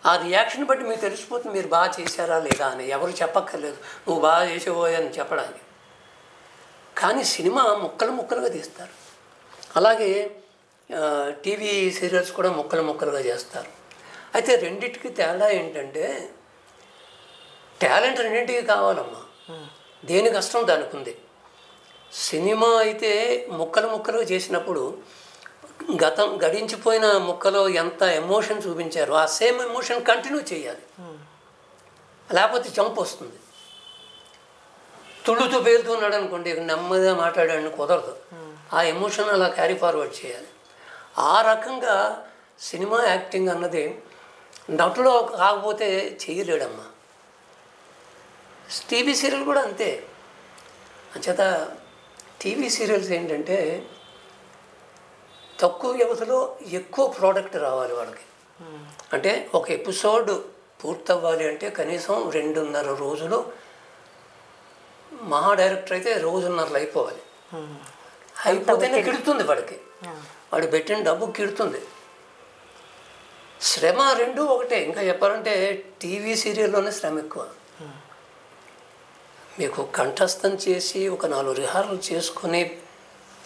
ఆ రియాక్షన్ బట్టి మీకు తెలిసిపోతుంది మీరు బాగా చేశారా లేదా అని. ఎవరు చెప్పక్కర్లేదు నువ్వు బాగా చేసేవోయ్ అని చెప్పడానికి. కానీ సినిమా ముక్కలుగా తీస్తారు. అలాగే టీవీ సీరియల్స్ కూడా ముక్కలుగా చేస్తారు. అయితే రెండింటికి తేడా ఏంటంటే టాలెంట్ రెండింటికి కావాలమ్మా. దేని కష్టం దానికి ఉంది. సినిమా అయితే ముక్కలుగా చేసినప్పుడు గడించిపోయిన ముక్కలో ఎంత ఎమోషన్ చూపించారో ఆ సేమ్ ఎమోషన్ కంటిన్యూ చేయాలి, లేకపోతే చంపు వస్తుంది. తుళ్ళుతూ పేలుతున్నాడు అనుకోండి, నెమ్మదిగా మాట్లాడాడని కుదరదు. ఆ ఎమోషన్ అలా క్యారీ ఫార్వర్డ్ చేయాలి. ఆ రకంగా సినిమా యాక్టింగ్ అన్నది నటుడు కాకపోతే చేయలేడమ్మా. టీవీ సీరియల్ కూడా అంతే. అంచేత టీవీ సీరియల్స్ ఏంటంటే తక్కువ వ్యవధిలో ఎక్కువ ప్రోడక్ట్ రావాలి వాళ్ళకి. అంటే ఒక ఎపిసోడ్ పూర్తవ్వాలి అంటే కనీసం 2.5 రోజులు, మహా డైరెక్టర్ అయితే 1.5 రోజులు అయిపోవాలి. అయిపోతేనే కిడుతుంది వాడికి, వాడు పెట్టిన డబ్బు కిడుతుంది. శ్రమ రెండూ ఒకటే. ఇంకా చెప్పాలంటే టీవీ సీరియల్లోనే శ్రమ ఎక్కువ. మీకు కంఠస్థం చేసి ఒక 4 రిహార్సల్ చేసుకుని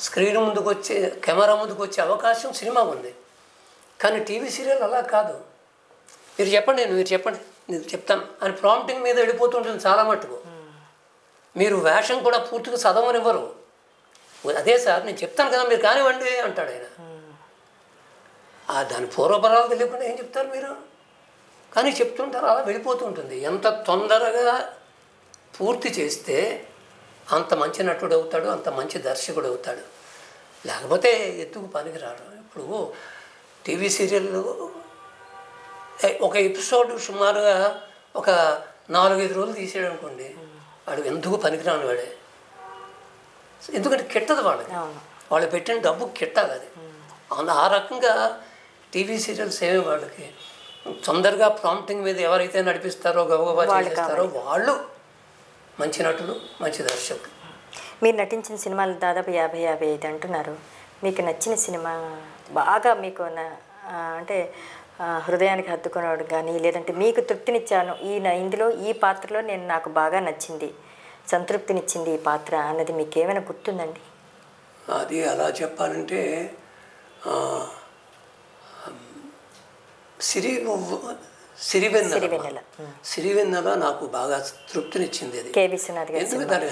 స్క్రీన్ ముందుకు వచ్చే, కెమెరా ముందుకు వచ్చే అవకాశం సినిమా ఉంది. కానీ టీవీ సీరియల్ అలా కాదు. మీరు చెప్పండి నేను చెప్తాను అని ప్రాంప్టింగ్ మీద వెళ్ళిపోతుంటుంది చాలా మట్టుకు. మీరు వేషం కూడా పూర్తిగా చదవనివ్వరు. అదే సార్ నేను చెప్తాను కదా మీరు కానివ్వండి అంటాడు ఆయన. దాని పూర్వపరాలు తెలియకుండా ఏం చెప్తారు మీరు? కానీ చెప్తుంటారు, అలా వెళ్ళిపోతూ ఉంటుంది. ఎంత తొందరగా పూర్తి చేస్తే అంత మంచి నటుడు అవుతాడు, అంత మంచి దర్శకుడు అవుతాడు. లేకపోతే ఎందుకు పనికిరాడు. ఇప్పుడు టీవీ సీరియల్ ఒక ఎపిసోడ్ సుమారుగా ఒక 4-5 రోజులు తీసాడు అనుకోండి, వాడు ఎందుకు పనికిరాని వాడే. ఎందుకంటే కిట్టదు వాళ్ళకి, వాళ్ళు పెట్టిన డబ్బు కిట్టాలి అది. ఆ రకంగా టీవీ సీరియల్స్ ఏమి వాళ్ళకి తొందరగా ప్రాంప్టింగ్ మీద ఎవరైతే నడిపిస్తారో గబగబా చేస్తారో వాళ్ళు మంచి నటులు, మంచి దర్శకులు. మీరు నటించిన సినిమాలు దాదాపు 50-55 అంటున్నారు. మీకు నచ్చిన సినిమా బాగా మీకు అంటే హృదయానికి హత్తుకున్నాడు కానీ, లేదంటే మీకు తృప్తినిచ్చాను ఇందులో ఈ పాత్రలో నాకు బాగా నచ్చింది, సంతృప్తినిచ్చింది ఈ పాత్ర అన్నది మీకు ఏమైనా గుర్తుందండి? అది అలా చెప్పాలంటే సిరివెన్నెల నాకు బాగా తృప్తినిచ్చింది. అది ఎందుకంటే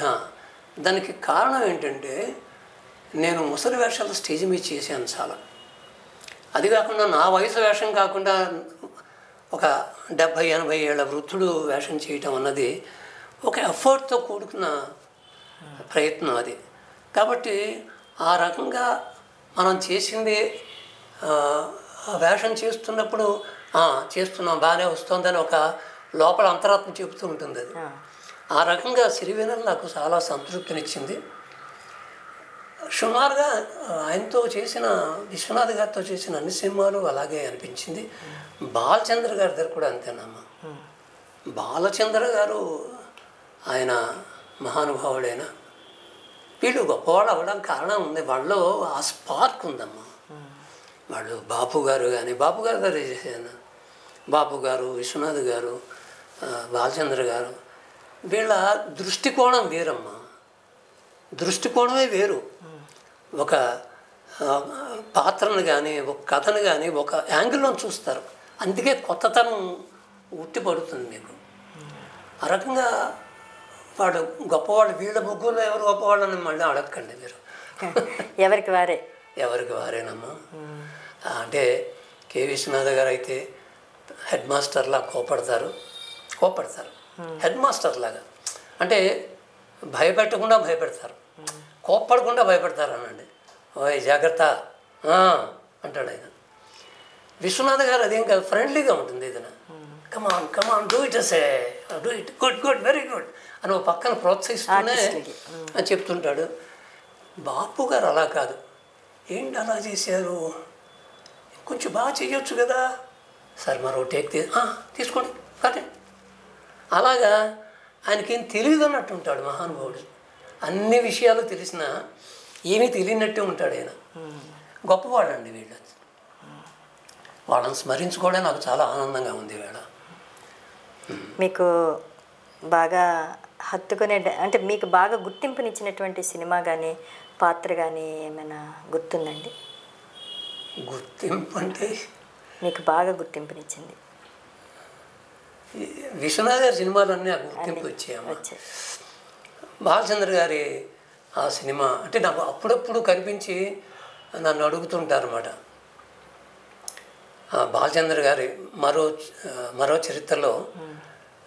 దానికి కారణం ఏంటంటే నేను ముసలి వేషాలు స్టేజ్ మీద చేశాను చాలా. అది కాకుండా నా వయసు వేషం కాకుండా ఒక 70-80 ఏళ్ల వృద్ధుడు వేషం చేయటం అన్నది ఒక ఎఫర్ట్తో కూడుకున్న ప్రయత్నం అది. కాబట్టి ఆ రకంగా మనం చేసింది వేషం చేస్తున్నప్పుడు చేస్తున్నాం బాగానే వస్తుందని ఒక లోపల అంతరాత్మ చెబుతూ ఉంటుంది అది. ఆ రకంగా సిరివెన్నెల నాకు చాలా సంతృప్తినిచ్చింది. సుమారుగా ఆయనతో చేసిన, విశ్వనాథ్ గారితో చేసిన అన్ని సినిమాలు అలాగే అనిపించింది. బాలచంద్ర గారి దగ్గర కూడా అంతేనమ్మా. బాలచంద్ర గారు ఆయన మహానుభావుడైన, వీళ్ళు గొప్పవాళ్ళు అవ్వడానికి కారణం ఉంది, వాళ్ళలో ఆ స్పార్క్ ఉందమ్మా. వాళ్ళు బాపు గారు దగ్గర చేశాను. బాపు గారు, విశ్వనాథ్ గారు, బాలచంద్ర గారు, వీళ్ళ దృష్టికోణం వేరమ్మా. దృష్టికోణమే వేరు. ఒక పాత్రను కానీ, ఒక కథను కానీ ఒక యాంగిల్లో చూస్తారు. అందుకే కొత్తతనం ఉట్టిపడుతుంది మీకు. ఆ రకంగా వాడు గొప్పవాళ్ళు. వీళ్ళ ముగ్గురులో ఎవరు గొప్పవాళ్ళని మళ్ళీ అడగకండి మీరు. ఎవరికి వారేనమ్మా. అంటే కె విశ్వనాథ్ గారు అయితే హెడ్ మాస్టర్లా కోపడతారు. హెడ్ మాస్టర్ లాగా అంటే భయపెట్టకుండా భయపెడతారు, కోప్పడకుండా భయపెడతారు అనండి. ఓయ్ జాగ్రత్త అంటాడు ఆయన. విశ్వనాథ్ గారు అదేం కాదు, ఫ్రెండ్లీగా ఉంటుంది ఏదైనా. కమాన్ డూ ఇట్ అసే, do it, good very good అని ఒక పక్కన ప్రోత్సహిస్తూనే చెప్తుంటాడు. బాపు గారు అలా కాదు. ఏంటి అలా చేశారు, కొంచెం బాగా చేయొచ్చు కదా, సరే మరో టేక్ తీసుకోండి కదే. అలాగా ఆయనకేం తెలియదు అన్నట్టు ఉంటాడు మహానుభావుడు. అన్ని విషయాలు తెలిసినా ఏమీ తెలియనట్టే ఉంటాడు ఆయన. గొప్పవాడండి వీళ్ళు. వాళ్ళని స్మరించుకోవడం నాకు చాలా ఆనందంగా ఉంది వేళ. మీకు బాగా హత్తుకునే అంటే మీకు బాగా గుర్తింపునిచ్చినటువంటి సినిమా కానీ పాత్ర కానీ ఏమైనా గుర్తుందండి? గుర్తింపు అంటే మీకు బాగా గుర్తింపునిచ్చింది? విశ్వనాథ్ గారి సినిమాలన్నీ ఆ గుర్తింపు వచ్చాయమ్మా. బాలచంద్ర గారి ఆ సినిమా అంటే నాకు అప్పుడప్పుడు కనిపించి నన్ను అడుగుతుంటారు అన్నమాట. బాలచంద్ర గారి మరో చరిత్రలో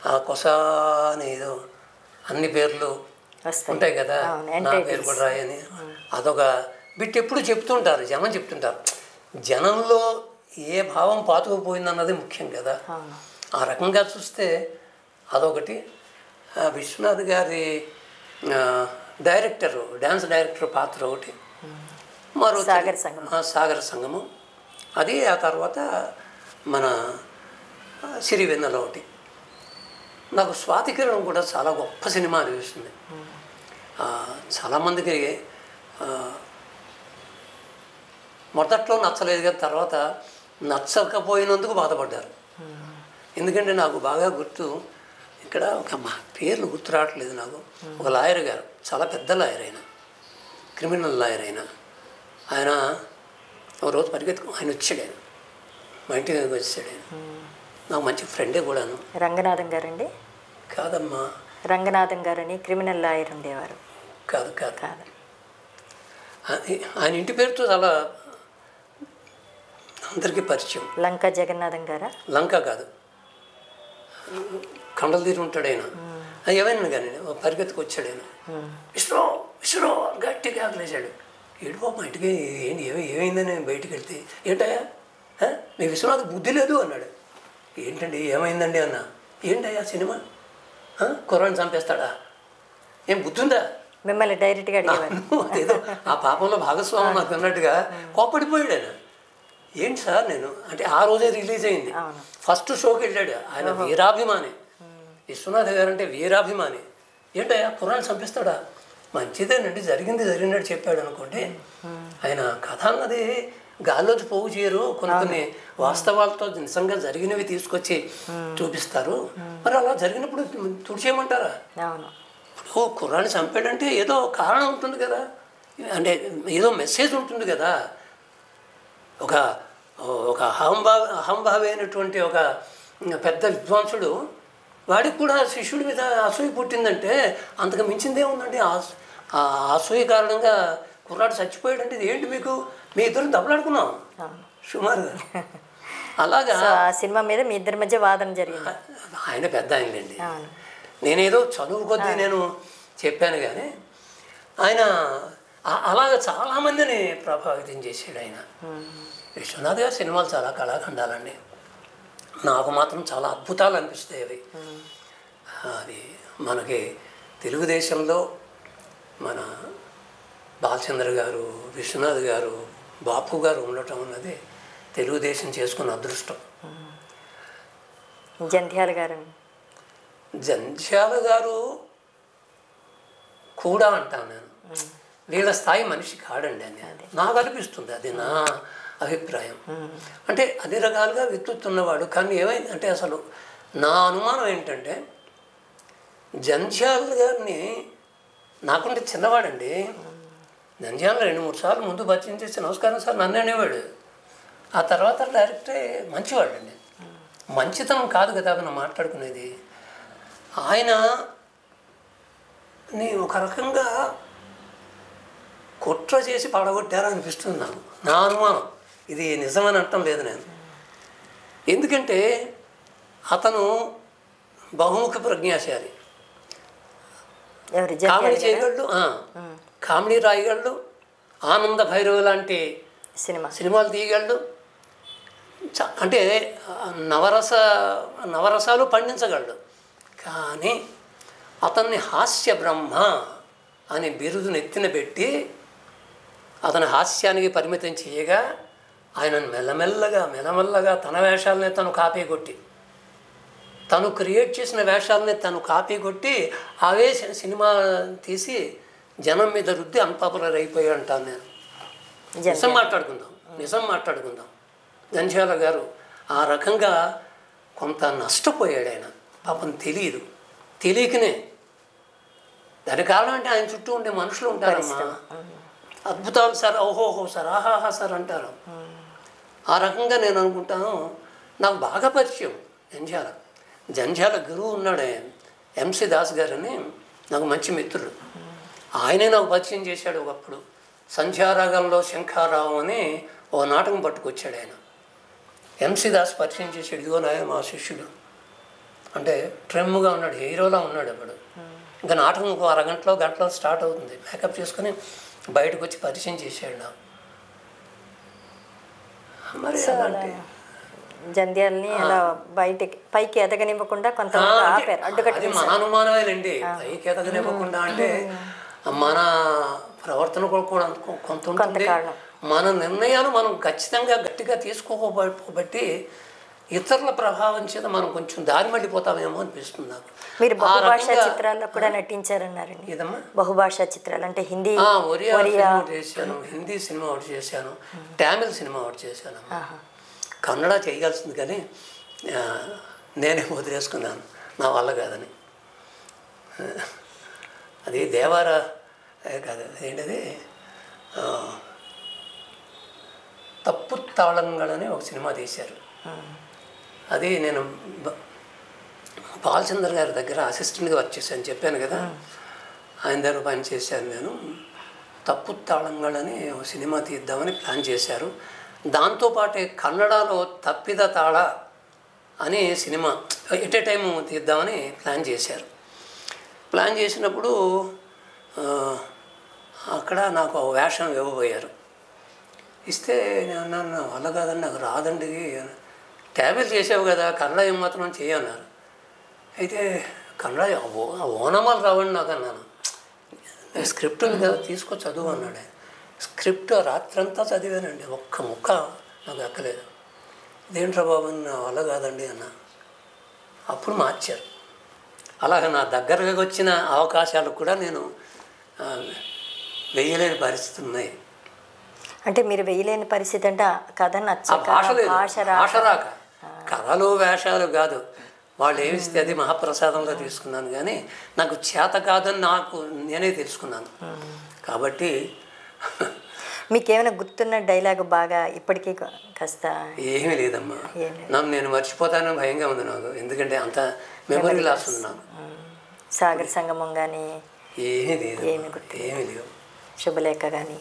ఆ కొస అని ఏదో అన్ని పేర్లు ఉంటాయి కదా, నా పేరు కూడా రాయని అదొక బిట్ ఎప్పుడు చెప్తుంటారు, జనం చెప్తుంటారు. జనంలో ఏ భావం పాతుకుపోయిందన్నది ముఖ్యం కదా. ఆ రకంగా చూస్తే అదొకటి. విశ్వనాథ్ గారి డ్యాన్స్ డైరెక్టర్ పాత్ర ఒకటి, మరో సాగర సంగమం అది. ఆ తర్వాత మన సిరివెన్నెల ఒకటి. నాకు స్వాతికిరణం కూడా చాలా గొప్ప సినిమా అనిపిస్తుంది. చాలామందికి మొదట్లో నచ్చలేదు కానీ తర్వాత నచ్చకపోయినందుకు బాధపడ్డారు. ఎందుకంటే నాకు బాగా గుర్తు, ఇక్కడ ఒక పేర్లు గుర్తు రావట్లేదు నాకు. ఒక లాయర్ గారు, చాలా పెద్ద లాయర్ అయినా, క్రిమినల్ లాయర్ అయినా, ఆయన ఒక రోజు ఆయన వచ్చాడు. ఆయన మా ఇంటికి వచ్చాడు. ఆయన నాకు మంచి ఫ్రెండే కూడాను. రంగనాథం గారండి? కాదమ్మా, రంగనాథం గారని క్రిమినల్ లాయర్ ఉండేవారు. కాదు కాదు కాదు ఆయన ఇంటి పేరుతో చాలా అందరికీ పరిచయం. లంకా జగన్నాథం గారా? లంక కాదు, కండలు తీరు ఉంటాడు ఆయన. ఏమైనా కానీ పరిగెత్తుకు వచ్చాడు ఆయన. విష్ణు గట్టిగా ఆకలేశాడు. ఏడు పాప మా ఇంటికి ఏంటి ఏమైందని బయటికి వెళ్తే, ఏంటయ్యా మీ విశ్వనాథ్ బుద్ధి లేదు అన్నాడు. ఏంటండి ఏమైందండి అన్న. ఏంటయ్యా సినిమా, కుర్రాన్ని చంపేస్తాడా, ఏం బుద్ధి ఉందా? మిమ్మల్ని డైరెక్ట్గా అడిగారు. ఏదో ఆ పాపంలో భాగస్వామి నాకు అన్నట్టుగా కోప్పడిపోయాడు ఆయన. ఏంటి సార్ నేను అంటే ఆ రోజే రిలీజ్ అయింది, ఫస్ట్ షోకి వెళ్ళాడు. ఆయన వీరాభిమాని, విశ్వనాథ్ గారు అంటే వీరాభిమాని. ఏంటయ్యా కుర్రాన్ని చంపిస్తాడా, మంచిదేనండి జరిగినట్టు చెప్పాడు అనుకోండి. ఆయన కథ అన్నది గాల్లోకి పోగు చేయరు, కొన్ని వాస్తవాలతో నిజంగా జరిగినవి తీసుకొచ్చి చూపిస్తారు. మరి అలా జరిగినప్పుడు తుడిచేయమంటారా? ఇప్పుడు కుర్రాన్ని చంపాడంటే ఏదో కారణం ఉంటుంది కదా, అంటే ఏదో మెసేజ్ ఉంటుంది కదా. ఒక అహంభావి అయినటువంటి ఒక పెద్ద విద్వాంసుడు, వాడికి కూడా శిష్యుడి మీద అసూయ పుట్టిందంటే అంతకు మించిందే ఉందండి. ఆ అసూయ కారణంగా కుర్రాడు చచ్చిపోయాడంటే ఇది ఏంటి మీకు, మీ ఇద్దరు దెబ్బలాడుకున్నాం సుమారుగా. అలాగా ఆ సినిమా మీద మీ ఇద్దరి మధ్య వాదన జరిగింది. ఆయన పెద్ద ఆయనండి, నేనేదో చదువు కొద్దీ నేను చెప్పాను కానీ ఆయన అలాగ చాలామందిని ప్రభావితం చేశాడు ఆయన. విశ్వనాథ్ గారి సినిమాలు చాలా కళాఖండాలండి. నాకు మాత్రం చాలా అద్భుతాలు అనిపిస్తాయి అవి. అది మనకి తెలుగుదేశంలో మన బాలచంద్ర గారు, విశ్వనాథ్ గారు, బాపు గారు ఉండటం అన్నది తెలుగుదేశం చేసుకున్న అదృష్టం. జంధ్యాల గారు కూడా అంటాను నేను. వీళ్ళ స్థాయి మనిషి కాడండి అని నాకు అనిపిస్తుంది, అది నా అభిప్రాయం. అంటే అన్ని రకాలుగా విద్యుత్తున్నవాడు, కానీ ఏమైంది అంటే అసలు నా అనుమానం ఏంటంటే జంధ్యాల గారిని, నాకుంటే చిన్నవాడండి, జంధ్యాల 2-3 సార్లు ముందు పరిచయం చేసి నమస్కారం సార్ నన్ను అనేవాడు. ఆ తర్వాత డైరెక్టే మంచివాడండి. మంచితనం కాదు కదా మనం మాట్లాడుకునేది. ఆయనని ఒక రకంగా కుట్ర చేసి పడగొట్టారనిపిస్తుంది నాకు, నా అనుమానం. ఇది నిజమని అంటం లేదు నేను. ఎందుకంటే అతను బహుముఖ ప్రజ్ఞాశాలి, ఎవరు కామెడీ చేయగలడు, కామెడీ రాయగలడు, ఆనంద భైరవ లాంటి సినిమాలు తీయగలడు, అంటే నవరసాలు పండించగలడు. కానీ అతన్ని హాస్య బ్రహ్మ అనే బిరుదును ఎత్తిన పెట్టి అతని హాస్యానికి పరిమితం చేయగా ఆయనను మెల్లమెల్లగా తన వేషాలనే తను కాపీ కొట్టి, తను క్రియేట్ చేసిన వేషాలని తను కాపీ కొట్టి అవే సినిమా తీసి జనం మీద రుద్ది అన్పాపులర్ అయిపోయి అంటాను నేను. నిజం మాట్లాడుకుందాం. జంధ్యాల గారు ఆ రకంగా కొంత నష్టపోయాడు. ఆయన పాపం తెలియకనే. దానికి కారణం అంటే ఆయన చుట్టూ ఉండే మనుషులు ఉంటారమ్మా, అద్భుతాలు సార్, ఓహోహో సార్, ఆహాహా సార్ అంటారు. ఆ రకంగా నేను అనుకుంటాను. నాకు బాగా పరిచయం జంధ్యాల గురువు ఉన్నాడే ఎంసి దాస్ గారని, నాకు మంచి మిత్రుడు. ఆయనే నాకు పరిచయం చేశాడు. ఒకప్పుడు సంధ్యారాగంలో శంఖారావం అని ఓ నాటకం పట్టుకొచ్చాడు ఆయన. ఎంసి దాస్ పరిచయం చేశాడు. ఇదిగో నాయ మా శిష్యుడు అంటే ట్రెమ్గా ఉన్నాడు, హీరోలా ఉన్నాడు. అప్పుడు ఇంకా నాటకం ఒక గంటలో స్టార్ట్ అవుతుంది. మేకప్ చేసుకుని బయటకు వచ్చి పరిచయం చేశాడు నాకు. మరి అలాంటి జంధ్యాలని అలా పైకి ఎదగనివ్వకుండా కొంత ఆపారు, అడ్డుకట్టి. మన అనుమానమేనండి. పైకి ఎదగనివ్వకుండా అంటే మన ప్రవర్తన కూడా కొంత ఉంటుంది. మన నిర్ణయాలు మనం ఖచ్చితంగా గట్టిగా తీసుకోబట్టి ఇతరుల ప్రభావం చేత మనం కొంచెం దారి మళ్ళీపోతామేమో అనిపిస్తుంది నాకు. మీరు బహుభాషా చిత్రాల్లో కూడా నటించారన్నారండి. ఇదమ్మా బహుభాషా చిత్రాలు అంటే హిందీ, ఒరియా చేశాను, హిందీ సినిమా ఒకటి చేశాను, తమిళ సినిమా ఒకటి చేశాను. కన్నడ చేయాల్సింది కానీ నేనే వదిలేసుకున్నాను, నా వల్ల కాదని. అది దేవారా కాదు, ఏంటది తప్పు తాళంగాలని ఒక సినిమా తీశారు. అది నేను బాలచంద్ర గారి దగ్గర అసిస్టెంట్గా వర్క్ చేశాను, చెప్పాను కదా. ఆయన దగ్గర పని చేశాను నేను. తప్పు తాళంగాలని ఒక సినిమా తీద్దామని ప్లాన్ చేశారు. దాంతోపాటే కన్నడలో తప్పిద తాళ అనే సినిమా ఎట్ ఏ టైం తీద్దామని ప్లాన్ చేశారు. ప్లాన్ చేసినప్పుడు అక్కడ నాకు వేషం ఇవ్వబోయారు. ఇస్తే నేను అన్నాను, వల్ల కాదండి, నాకు రాదండి, ట్యాబిల్ చేసావు కదా, కన్నడ ఏం మాత్రం చేయన్నారు. అయితే కన్నడ ఓనమాలు రావండి నాకు అన్నాను. స్క్రిప్ట్ ఉంది కదా, తీసుకో చదువు అన్నాడు. స్క్రిప్ట్ రాత్రంతా చదివానండి, ఒక్క ముక్క నాకు ఎక్కలేదు. ఇదేంట్రా బాబు, నా వల్ల కాదండి అన్న. అప్పుడు మార్చారు. అలాగే నా దగ్గరగా వచ్చిన అవకాశాలు కూడా నేను వేయలేని పరిస్థితులు ఉన్నాయి. అంటే మీరు వేయలేని పరిస్థితి అంటే కథ నచ్చక, భాష రాక, కథలు వేషాలు కాదు, వాళ్ళు ఏమిస్తే అది మహాప్రసాదంగా తీసుకున్నాను. కానీ నాకు చేత కాదని నేనే తెలుసుకున్నాను. కాబట్టి మీకేమైనా గుర్తున్న డైలాగ్ బాగా ఇప్పటికీ కాస్త? ఏమీ లేదమ్మా, నన్ను నేను మర్చిపోతాను భయంగా ఉంది నాకు. ఎందుకంటే అంత మెమరీ లాస్ ఉంది నాకు. సాగర సంగమం కానీ ఏమీ లేదు, ఏమీ లేవు. శుభలేఖ కానీ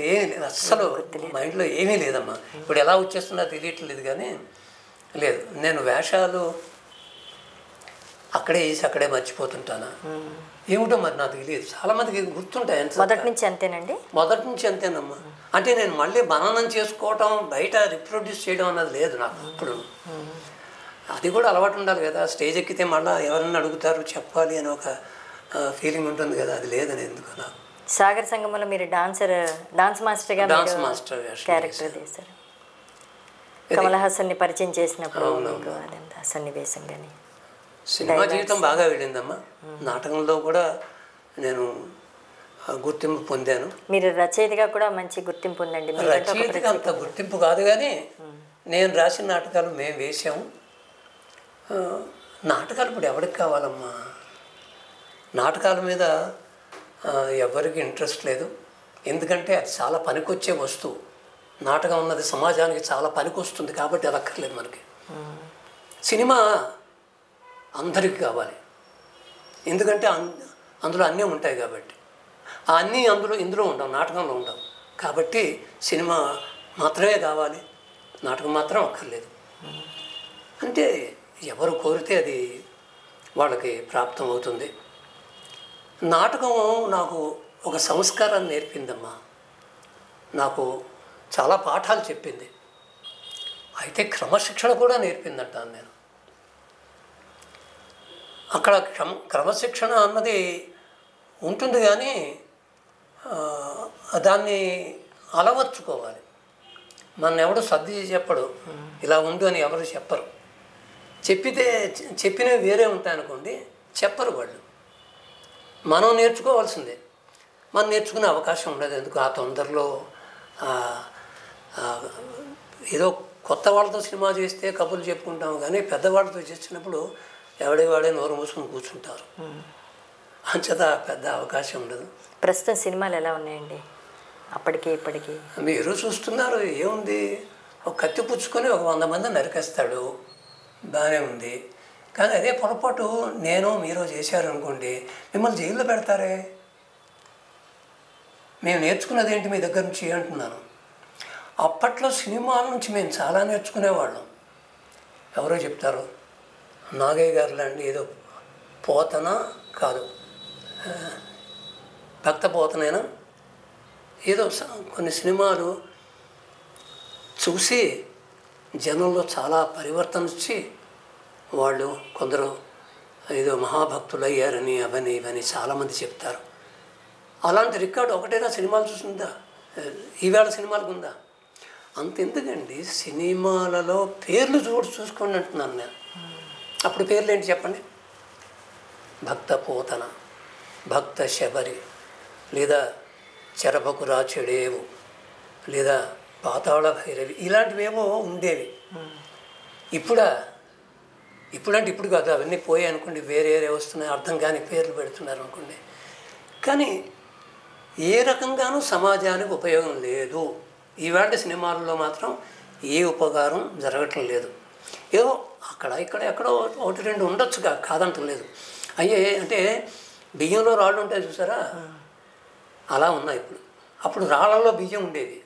ఏమీ లేదు, అస్సలు మైండ్లో ఏమీ లేదమ్మా. ఇప్పుడు ఎలా వచ్చేస్తున్నా తెలియట్లేదు కానీ లేదు. నేను వేషాలు అక్కడే వేసి అక్కడే మర్చిపోతుంటాను. ఏమిటో మరి నాకు తెలియదు. చాలామందికి గుర్తుంటాయి. మొదటి నుంచి అంతేనండి? మొదటి నుంచి అంతేనమ్మా. అంటే నేను మళ్ళీ మననం చేసుకోవటం, బయట రిప్రొడ్యూస్ చేయడం అన్నది లేదు నాకు. ఇప్పుడు అది కూడా అలవాటు ఉండాలి కదా. స్టేజ్ ఎక్కితే మళ్ళీ ఎవరన్నా అడుగుతారు, చెప్పాలి అని ఒక ఫీలింగ్ ఉంటుంది కదా, అది లేదని ఎందుకు నాకు. సాగర సంగమంలో మీరు డాన్స్ మాస్టర్గా క్యారెక్టర్ చేశారు. కమల్ హాసన్ని పరిచయం చేసినప్పుడు అదంతా సన్నివేశం కానీ సినిమా జీవితం బాగా వెళ్ళిందమ్మా. నాటకంలో కూడా నేను గుర్తింపు పొందాను. మీరు రచయితగా కూడా మంచి గుర్తింపు ఉందండి. రచయితగా అంత గుర్తింపు కాదు కానీ నేను రాసిన నాటకాలు మేము వేసాము. నాటకాలు ఇప్పుడు ఎవరికి కావాలమ్మా? నాటకాల మీద ఎవరికి ఇంట్రెస్ట్ లేదు. ఎందుకంటే అది చాలా పనికొచ్చే వస్తువు. నాటకం ఉన్నది సమాజానికి చాలా పనికొస్తుంది కాబట్టి అది అక్కర్లేదు మనకి. సినిమా అందరికీ కావాలి, ఎందుకంటే అందులో అన్నీ ఉంటాయి కాబట్టి. ఆ అన్నీ ఇందులో ఉండవు, నాటకంలో ఉండవు. కాబట్టి సినిమా మాత్రమే కావాలి, నాటకం మాత్రం అక్కర్లేదు. అంటే ఎవరు కోరితే అది వాళ్ళకి ప్రాప్తం అవుతుంది. నాటకం నాకు ఒక సంస్కారాన్ని నేర్పిందమ్మా, నాకు చాలా పాఠాలు చెప్పింది, అయితే క్రమశిక్షణ కూడా నేర్పిందంటాను నేను. అక్కడ క్రమశిక్షణ అన్నది ఉంటుంది, కానీ దాన్ని అలవర్చుకోవాలి. మన ఎవడు సర్ది చెప్పడు, ఇలా ఉండు అని ఎవరు చెప్పరు. చెప్పినవి వేరే ఉంటాయనుకోండి, చెప్పరు వాళ్ళు. మనం నేర్చుకోవాల్సిందే. మనం నేర్చుకునే అవకాశం ఉండదు. ఎందుకు ఆ తొందరలో ఏదో కొత్త వాళ్ళతో సినిమా చేస్తే కబుర్లు చెప్పుకుంటాము, కానీ పెద్దవాళ్ళతో చేసినప్పుడు వాడే నోరు మూసుకొని కూర్చుంటారు. అంచేత పెద్ద అవకాశం ఉండదు. ప్రస్తుతం సినిమాలు ఎలా ఉన్నాయండి అప్పటికి ఇప్పటికి? మీరు చూస్తున్నారు, ఏముంది, ఒక కత్తి పుచ్చుకొని ఒక 100 మంది నరికేస్తాడు, బాగానే ఉంది. కానీ అదే పొరపాటు మీరు చేశారనుకోండి, మిమ్మల్ని జైల్లో పెడతారే. మేము నేర్చుకున్నది ఏంటి మీ దగ్గర నుంచి అంటున్నాను. అప్పట్లో సినిమాల నుంచి మేము చాలా నేర్చుకునేవాళ్ళం. ఎవరో చెప్తారు, నాగయ్య గారు లాంటి ఏదో పోతన కాదు, భక్త పోతనైనా ఏదో కొన్ని సినిమాలు చూసి జనంలో చాలా పరివర్తన వచ్చి వాళ్ళు కొందరు ఏదో మహాభక్తులు అయ్యారని అవని ఇవని చాలామంది చెప్తారు. అలాంటి రికార్డు ఒకటైనా సినిమాలు చూసిందా? ఈవేళ సినిమాలకు ఉందా? అంత ఎందుకండి, సినిమాలలో పేర్లు చూసుకోండి అంటున్నాను నేను. అప్పుడు పేర్లు ఏంటి చెప్పండి? భక్త పోతన, భక్త శబరి, లేదా చెరపకురా చెడేవు, లేదా పాతాళ భైరవి, ఇలాంటివేమో ఉండేవి. ఇప్పుడంటే ఇప్పుడు కాదు, అవన్నీ పోయాయి అనుకోండి, వేరే వస్తున్నాయి, అర్థం కాని పేర్లు పెడుతున్నారు అనుకోండి. కానీ ఏ రకంగానూ సమాజానికి ఉపయోగం లేదు. ఈవేళ సినిమాల్లో మాత్రం ఏ ఉపకారం జరగటం లేదు. ఏదో అక్కడ ఇక్కడ ఎక్కడో 1-2 ఉండొచ్చు, కాదంటలేదు. అంటే బియ్యంలో రాళ్ళు ఉంటాయి చూసారా, అలా ఉన్నాయి ఇప్పుడు. అప్పుడు రాళ్ళల్లో బియ్యం ఉండేది,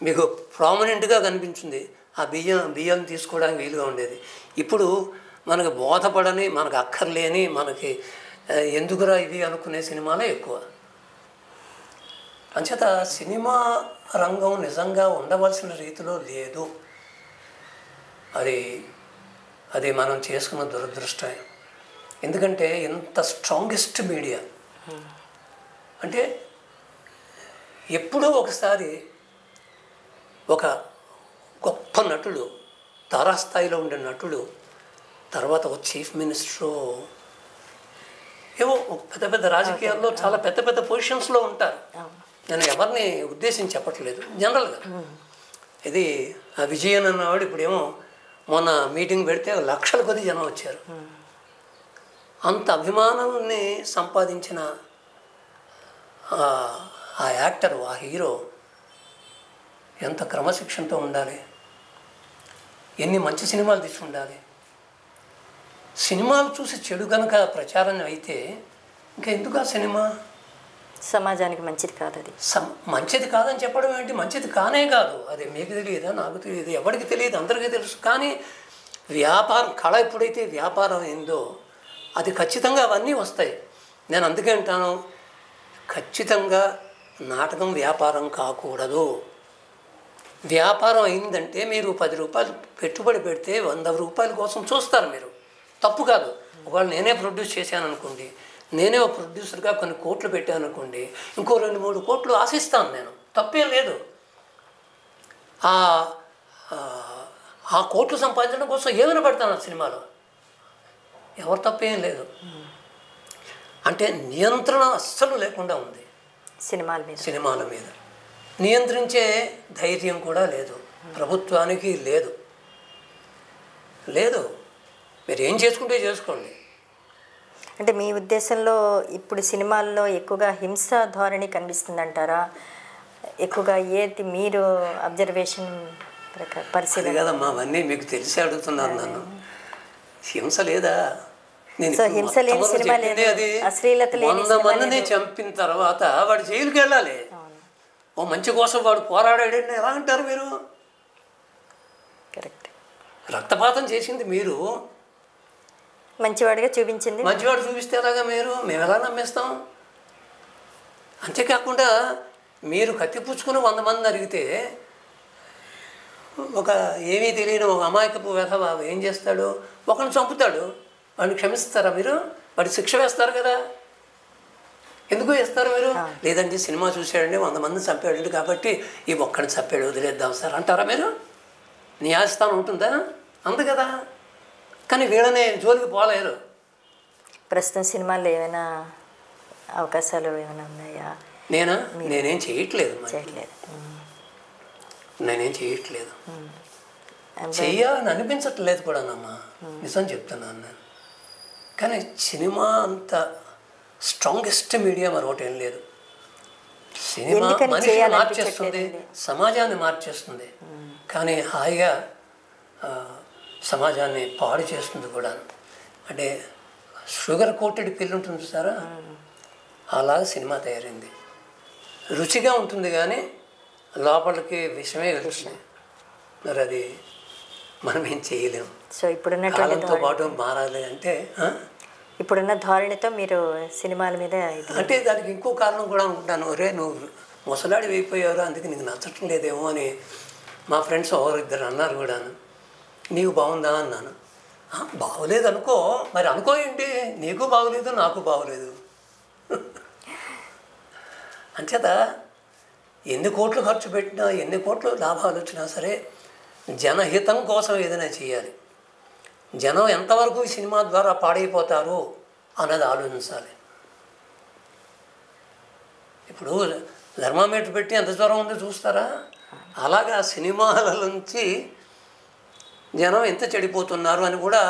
మీకు ప్రామినెంట్గా కనిపించింది. ఆ బియ్యం తీసుకోవడానికి వీలుగా ఉండేది. ఇప్పుడు మనకు బోధపడని, మనకు అక్కర్లేని, మనకి ఎందుకురా ఇవి అనుకునే సినిమాలే ఎక్కువ. అంచేత సినిమా రంగం నిజంగా ఉండవలసిన రీతిలో లేదు. అది మనం చేసుకున్న దురదృష్టం. ఎందుకంటే ఇంత స్ట్రాంగెస్ట్ మీడియా అంటే ఎప్పుడో ఒకసారి ఒక గొప్ప నటుడు, తారాస్థాయిలో ఉండే నటుడు, తర్వాత ఒక చీఫ్ మినిస్టరు, ఏవో పెద్ద పెద్ద రాజకీయాల్లో చాలా పెద్ద పెద్ద పొజిషన్స్లో ఉంటారు. నేను ఎవరిని ఉద్దేశించి చెప్పట్లేదు, జనరల్గా. ఇది ఆ విజయన్ అన్నవాడు ఇప్పుడేమో మొన్న మీటింగ్ పెడితే లక్షల కొద్ది జనం వచ్చారు. అంత అభిమానాన్ని సంపాదించిన ఆ యాక్టరు, ఆ హీరో ఎంత క్రమశిక్షణతో ఉండాలి, ఎన్ని మంచి సినిమాలు తీసి ఉండాలి. సినిమాలు చూసి చెడు కనుక ప్రచారం అయితే ఇంకా ఎందుకు ఆ సినిమా? సమాజానికి మంచిది కాదు. అది మంచిది కాదని చెప్పడం ఏంటి? మంచిది కానే కాదు. అది మీకు తెలియదా, నాకు తెలియదు, ఎవరికి తెలియదు, అందరికీ తెలుసు. కానీ వ్యాపారం, కళ ఎప్పుడైతే వ్యాపారం అయిందో అది ఖచ్చితంగా అవన్నీ వస్తాయి. నేను అందుకే అంటాను, ఖచ్చితంగా నాటకం వ్యాపారం కాకూడదు. వ్యాపారం అయిందంటే మీరు 10 రూపాయలు పెట్టుబడి పెడితే 100 రూపాయల కోసం చూస్తారు మీరు. తప్పు కాదు. ఒకవేళ నేనే ప్రొడ్యూస్ చేశాను అనుకోండి, నేనే ఒక ప్రొడ్యూసర్గా కొన్ని కోట్లు పెట్టాను అనుకోండి, ఇంకో 2-3 కోట్లు ఆశిస్తాను నేను, తప్పేం లేదు. ఆ కోట్లు సంపాదించడం కోసం ఏమైనా పెడతాను ఆ సినిమాలో, ఎవరు తప్పేం లేదు. అంటే నియంత్రణ అస్సలు లేకుండా ఉంది సినిమాల మీద. నియంత్రించే ధైర్యం కూడా లేదు ప్రభుత్వానికి, లేదు. మీరు ఏం చేసుకుంటే చేసుకోండి. అంటే మీ ఉద్దేశంలో ఇప్పుడు సినిమాల్లో ఎక్కువగా హింస ధోరణి కనిపిస్తుందంటారా? ఎక్కువగా ఏది మీరు అబ్జర్వేషన్ పరిశీలన కదమ్మా, అవన్నీ మీకు తెలిసి అడుగుతున్నాను. నన్ను హింస లేదా? హింస లేని సినిమా లేదు, అశ్లీలత లేని 100 మందిని చంపిన తర్వాత వాడు జైలుకి వెళ్ళాలి. ఓ మంచి కోసం వాడు పోరాడాడని ఎలా అంటారు మీరు? కరెక్ట్. రక్తపాతం చేసింది మీరు, మంచివాడిగా చూపించింది. మంచివాడు చూపిస్తే ఎలాగా మేము ఎలా నమ్మేస్తాం? అంతేకాకుండా మీరు కత్తిపుచ్చుకుని 100 మందిని అడిగితే ఒక ఏమీ తెలియని ఒక అమాయకపు వెధవ ఏం చేస్తాడు? ఒకరిని చంపుతాడు. వాడిని క్షమిస్తారా మీరు? వాడికి శిక్ష వేస్తారు కదా. ఎందుకు వేస్తారు మీరు? లేదండి సినిమా చూశాడండి 100 మందిని చంపాడండి కాబట్టి ఈ ఒక్కడిని చంపాడు వదిలేద్దాం సార్ అంటారా మీరు? న్యాయస్థానం ఉంటుందా? అందు కదా. కానీ వీళ్ళనే జోలికి పోలేరు. ప్రస్తుతం సినిమాల్లో ఏమైనా అవకాశాలు ఏమైనా ఉన్నాయా? నేనేం చేయట్లేదు. చేయట్లేదు. నేనేం చేయట్లేదు. చెయ్యాలని అనిపించట్లేదు కూడా నమ్మా, నిజం చెప్తున్నాను నేను. కానీ సినిమా అంత స్ట్రాంగెస్ట్ మీడియా మరొకటి ఏం లేదు. సినిమా మనిషిని మార్చేస్తుంది, సమాజాన్ని మార్చేస్తుంది. కానీ హాయిగా సమాజాన్ని పాడు చేస్తుంది కూడా. అంటే షుగర్ కోటెడ్ పిల్లి ఉంటుంది సారా, అలాగా సినిమా తయారైంది. రుచిగా ఉంటుంది కానీ లోపలికి విషమే వెళ్తుంది. మరి అది మనం ఏం చేయలేము. సో ఇప్పుడున్న కాలంతో పాటు మారాలి అంటే ఇప్పుడున్న ధోరణితో మీరు సినిమాల మీద అంటే దానికి ఇంకో కారణం కూడా అనుకుంటాను. ఒరే నువ్వు ముసలాడి అయిపోయారు అందుకే నీకు నచ్చటం లేదేమో అని మా ఫ్రెండ్స్ ఇద్దరు అన్నారు కూడా. నీకు బాగుందా అన్నాను. బాగోలేదు అనుకో. మరి అనుకో ఏంటి, నీకు బాగోలేదు నాకు బాగోలేదు. అంచేత ఎన్ని కోట్లు ఖర్చు పెట్టినా ఎన్ని కోట్లు లాభాలు వచ్చినా సరే జనహితం కోసం ఏదైనా చేయాలి. జనం ఎంతవరకు ఈ సినిమా ద్వారా పాడైపోతారు అన్నది ఆలోచించాలి. ఇప్పుడు థర్మామీటర్ పెట్టి ఎంత జ్వరం ఉందో చూస్తారా? అలాగా సినిమాల నుంచి జనం ఎంత చెడిపోతున్నారు అని కూడా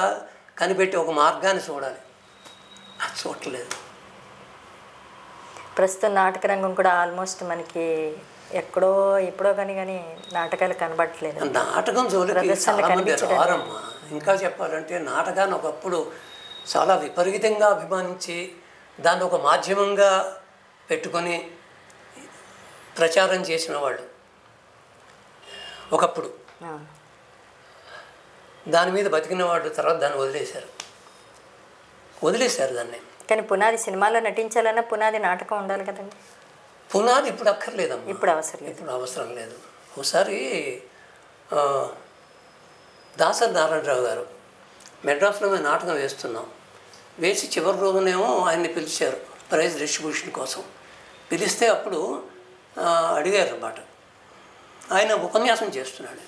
కనిపెట్టి ఒక మార్గాన్ని చూడాలి. అది చూడలేదు. ప్రస్తుతం నాటక రంగం కూడా ఆల్మోస్ట్ మనకి ఎక్కడో ఎప్పుడో కానీ నాటకాలు కనబడట్లేదు. నాటకం జోలికి చాలామంది రారమ్మా. ఇంకా చెప్పాలంటే నాటకాన్ని ఒకప్పుడు చాలా విపరీతంగా అభిమానించి దాన్ని ఒక మాధ్యమంగా పెట్టుకొని ప్రచారం చేసిన వాళ్ళు ఒకప్పుడు. దాని మీద బతికిన వాళ్ళు తర్వాత దాన్ని వదిలేశారు దాన్ని. కానీ పునాది సినిమాలో నటించాలన్నా పునాది నాటకం ఉండాలి కదండి. పునాది ఇప్పుడు అక్కర్లేదమ్మా. ఇప్పుడు అవసరం లేదు. ఒకసారి దాసరి నారాయణరావు గారు మెడ్రాస్లో మేము నాటకం వేస్తున్నాం. వేసి చివరి రోజునేమో ఆయన్ని పిలిచారు ప్రైజ్ డిస్ట్రిబ్యూషన్ కోసం. పిలిస్తే అప్పుడు అడిగారు అన్నమాట. ఆయన ఉపన్యాసం చేస్తున్నాడు.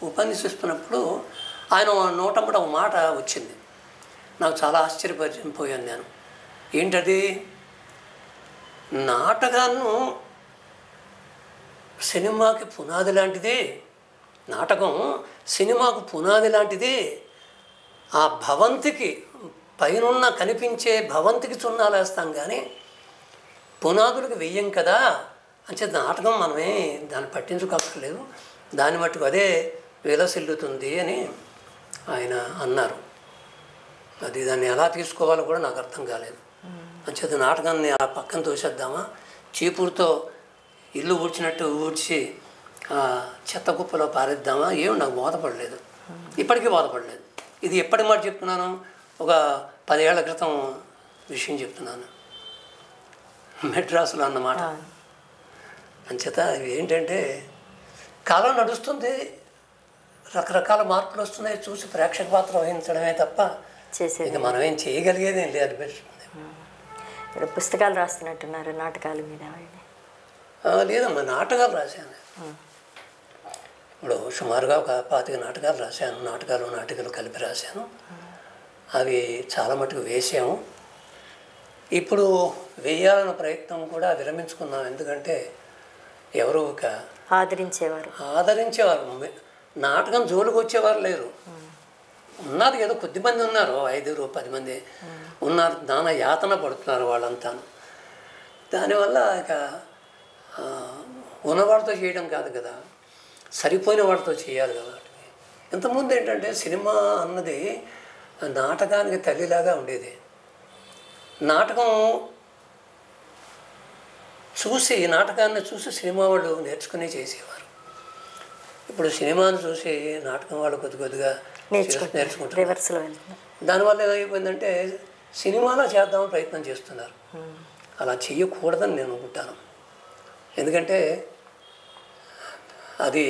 ఉపన్యసిస్తున్నప్పుడు ఆయన నోటమ్మట ఒక మాట వచ్చింది. నాకు చాలా ఆశ్చర్యపోయాను నేను. ఏంటది? నాటకాన్ని సినిమాకి పునాది లాంటిది. నాటకం సినిమాకు పునాది లాంటిది. ఆ భవంతికి పైనున్న కనిపించే భవంతికి చున్నాలు వేస్తాం కానీ పునాదులకు వెయ్యం కదా. అంటే నాటకం మనమే దాన్ని పట్టించుకోక్కర్లేదు, దాని మట్టుకు అదే విలసిల్లుతుంది అని ఆయన అన్నారు. అది దాన్ని ఎలా తీసుకోవాలో కూడా నాకు అర్థం కాలేదు. అంచేత నాటకాన్ని ఆ పక్కన తోసేద్దామా, చీపురుతో ఇల్లు ఊడ్చినట్టు ఊడ్చి చెత్త కుప్పలో పారేద్దామా, ఏమి నాకు బోధపడలేదు. ఇప్పటికీ బోధపడలేదు. ఇది ఎప్పటి మాట చెప్తున్నాను, ఒక 10 ఏళ్ల క్రితం విషయం చెప్తున్నాను, మెడ్రాసులో అన్నమాట. అంచేత ఇవి ఏంటంటే కాలం నడుస్తుంది, రకరకాల మార్పులు వస్తున్నాయి, చూసి ప్రేక్షక పాత్ర వహించడమే తప్ప ఇక మనం ఏం చేయగలిగేది ఏం లేదు అనిపిస్తుంది. పుస్తకాలు రాస్తున్నట్టున్నారు నాటకాల మీద? లేదమ్మా, నాటకాలు రాశాను. ఇప్పుడు సుమారుగా ఒక 25 నాటకాలు రాశాను. నాటికలు కలిపి రాశాను. అవి చాలా మటుకు వేసాము. ఇప్పుడు వేయాలన్న ప్రయత్నం కూడా విరమించుకున్నాం. ఎందుకంటే ఎవరు ఒక ఆదరించేవారు నాటకం జోలికి వచ్చేవారు లేరు. ఉన్నారు, ఏదో కొద్దిమంది ఉన్నారు, 5-10 మంది ఉన్నారు. నానా యాతన పడుతున్నారు వాళ్ళంతా. దానివల్ల ఇక ఉన్నవాడితో చేయడం కాదు కదా, సరిపోయిన వాడితో చేయాలి కదా. ఇంతకుముందు ఏంటంటే సినిమా అన్నది నాటకానికి తల్లిలాగా ఉండేది. నాటకం నాటకాన్ని చూసి సినిమా వాళ్ళు నేర్చుకుని చేసేవారు. ఇప్పుడు సినిమాను చూసి నాటకం వాళ్ళు కొద్దిగా నేర్చుకుంటున్నారు. రివర్స్లో వెళ్తున్నారు. దానివల్ల ఏమైపోయిందంటే సినిమాలో చేద్దామని ప్రయత్నం చేస్తున్నారు. అలా చెయ్యకూడదని నేను అనుకుంటాను. ఎందుకంటే అది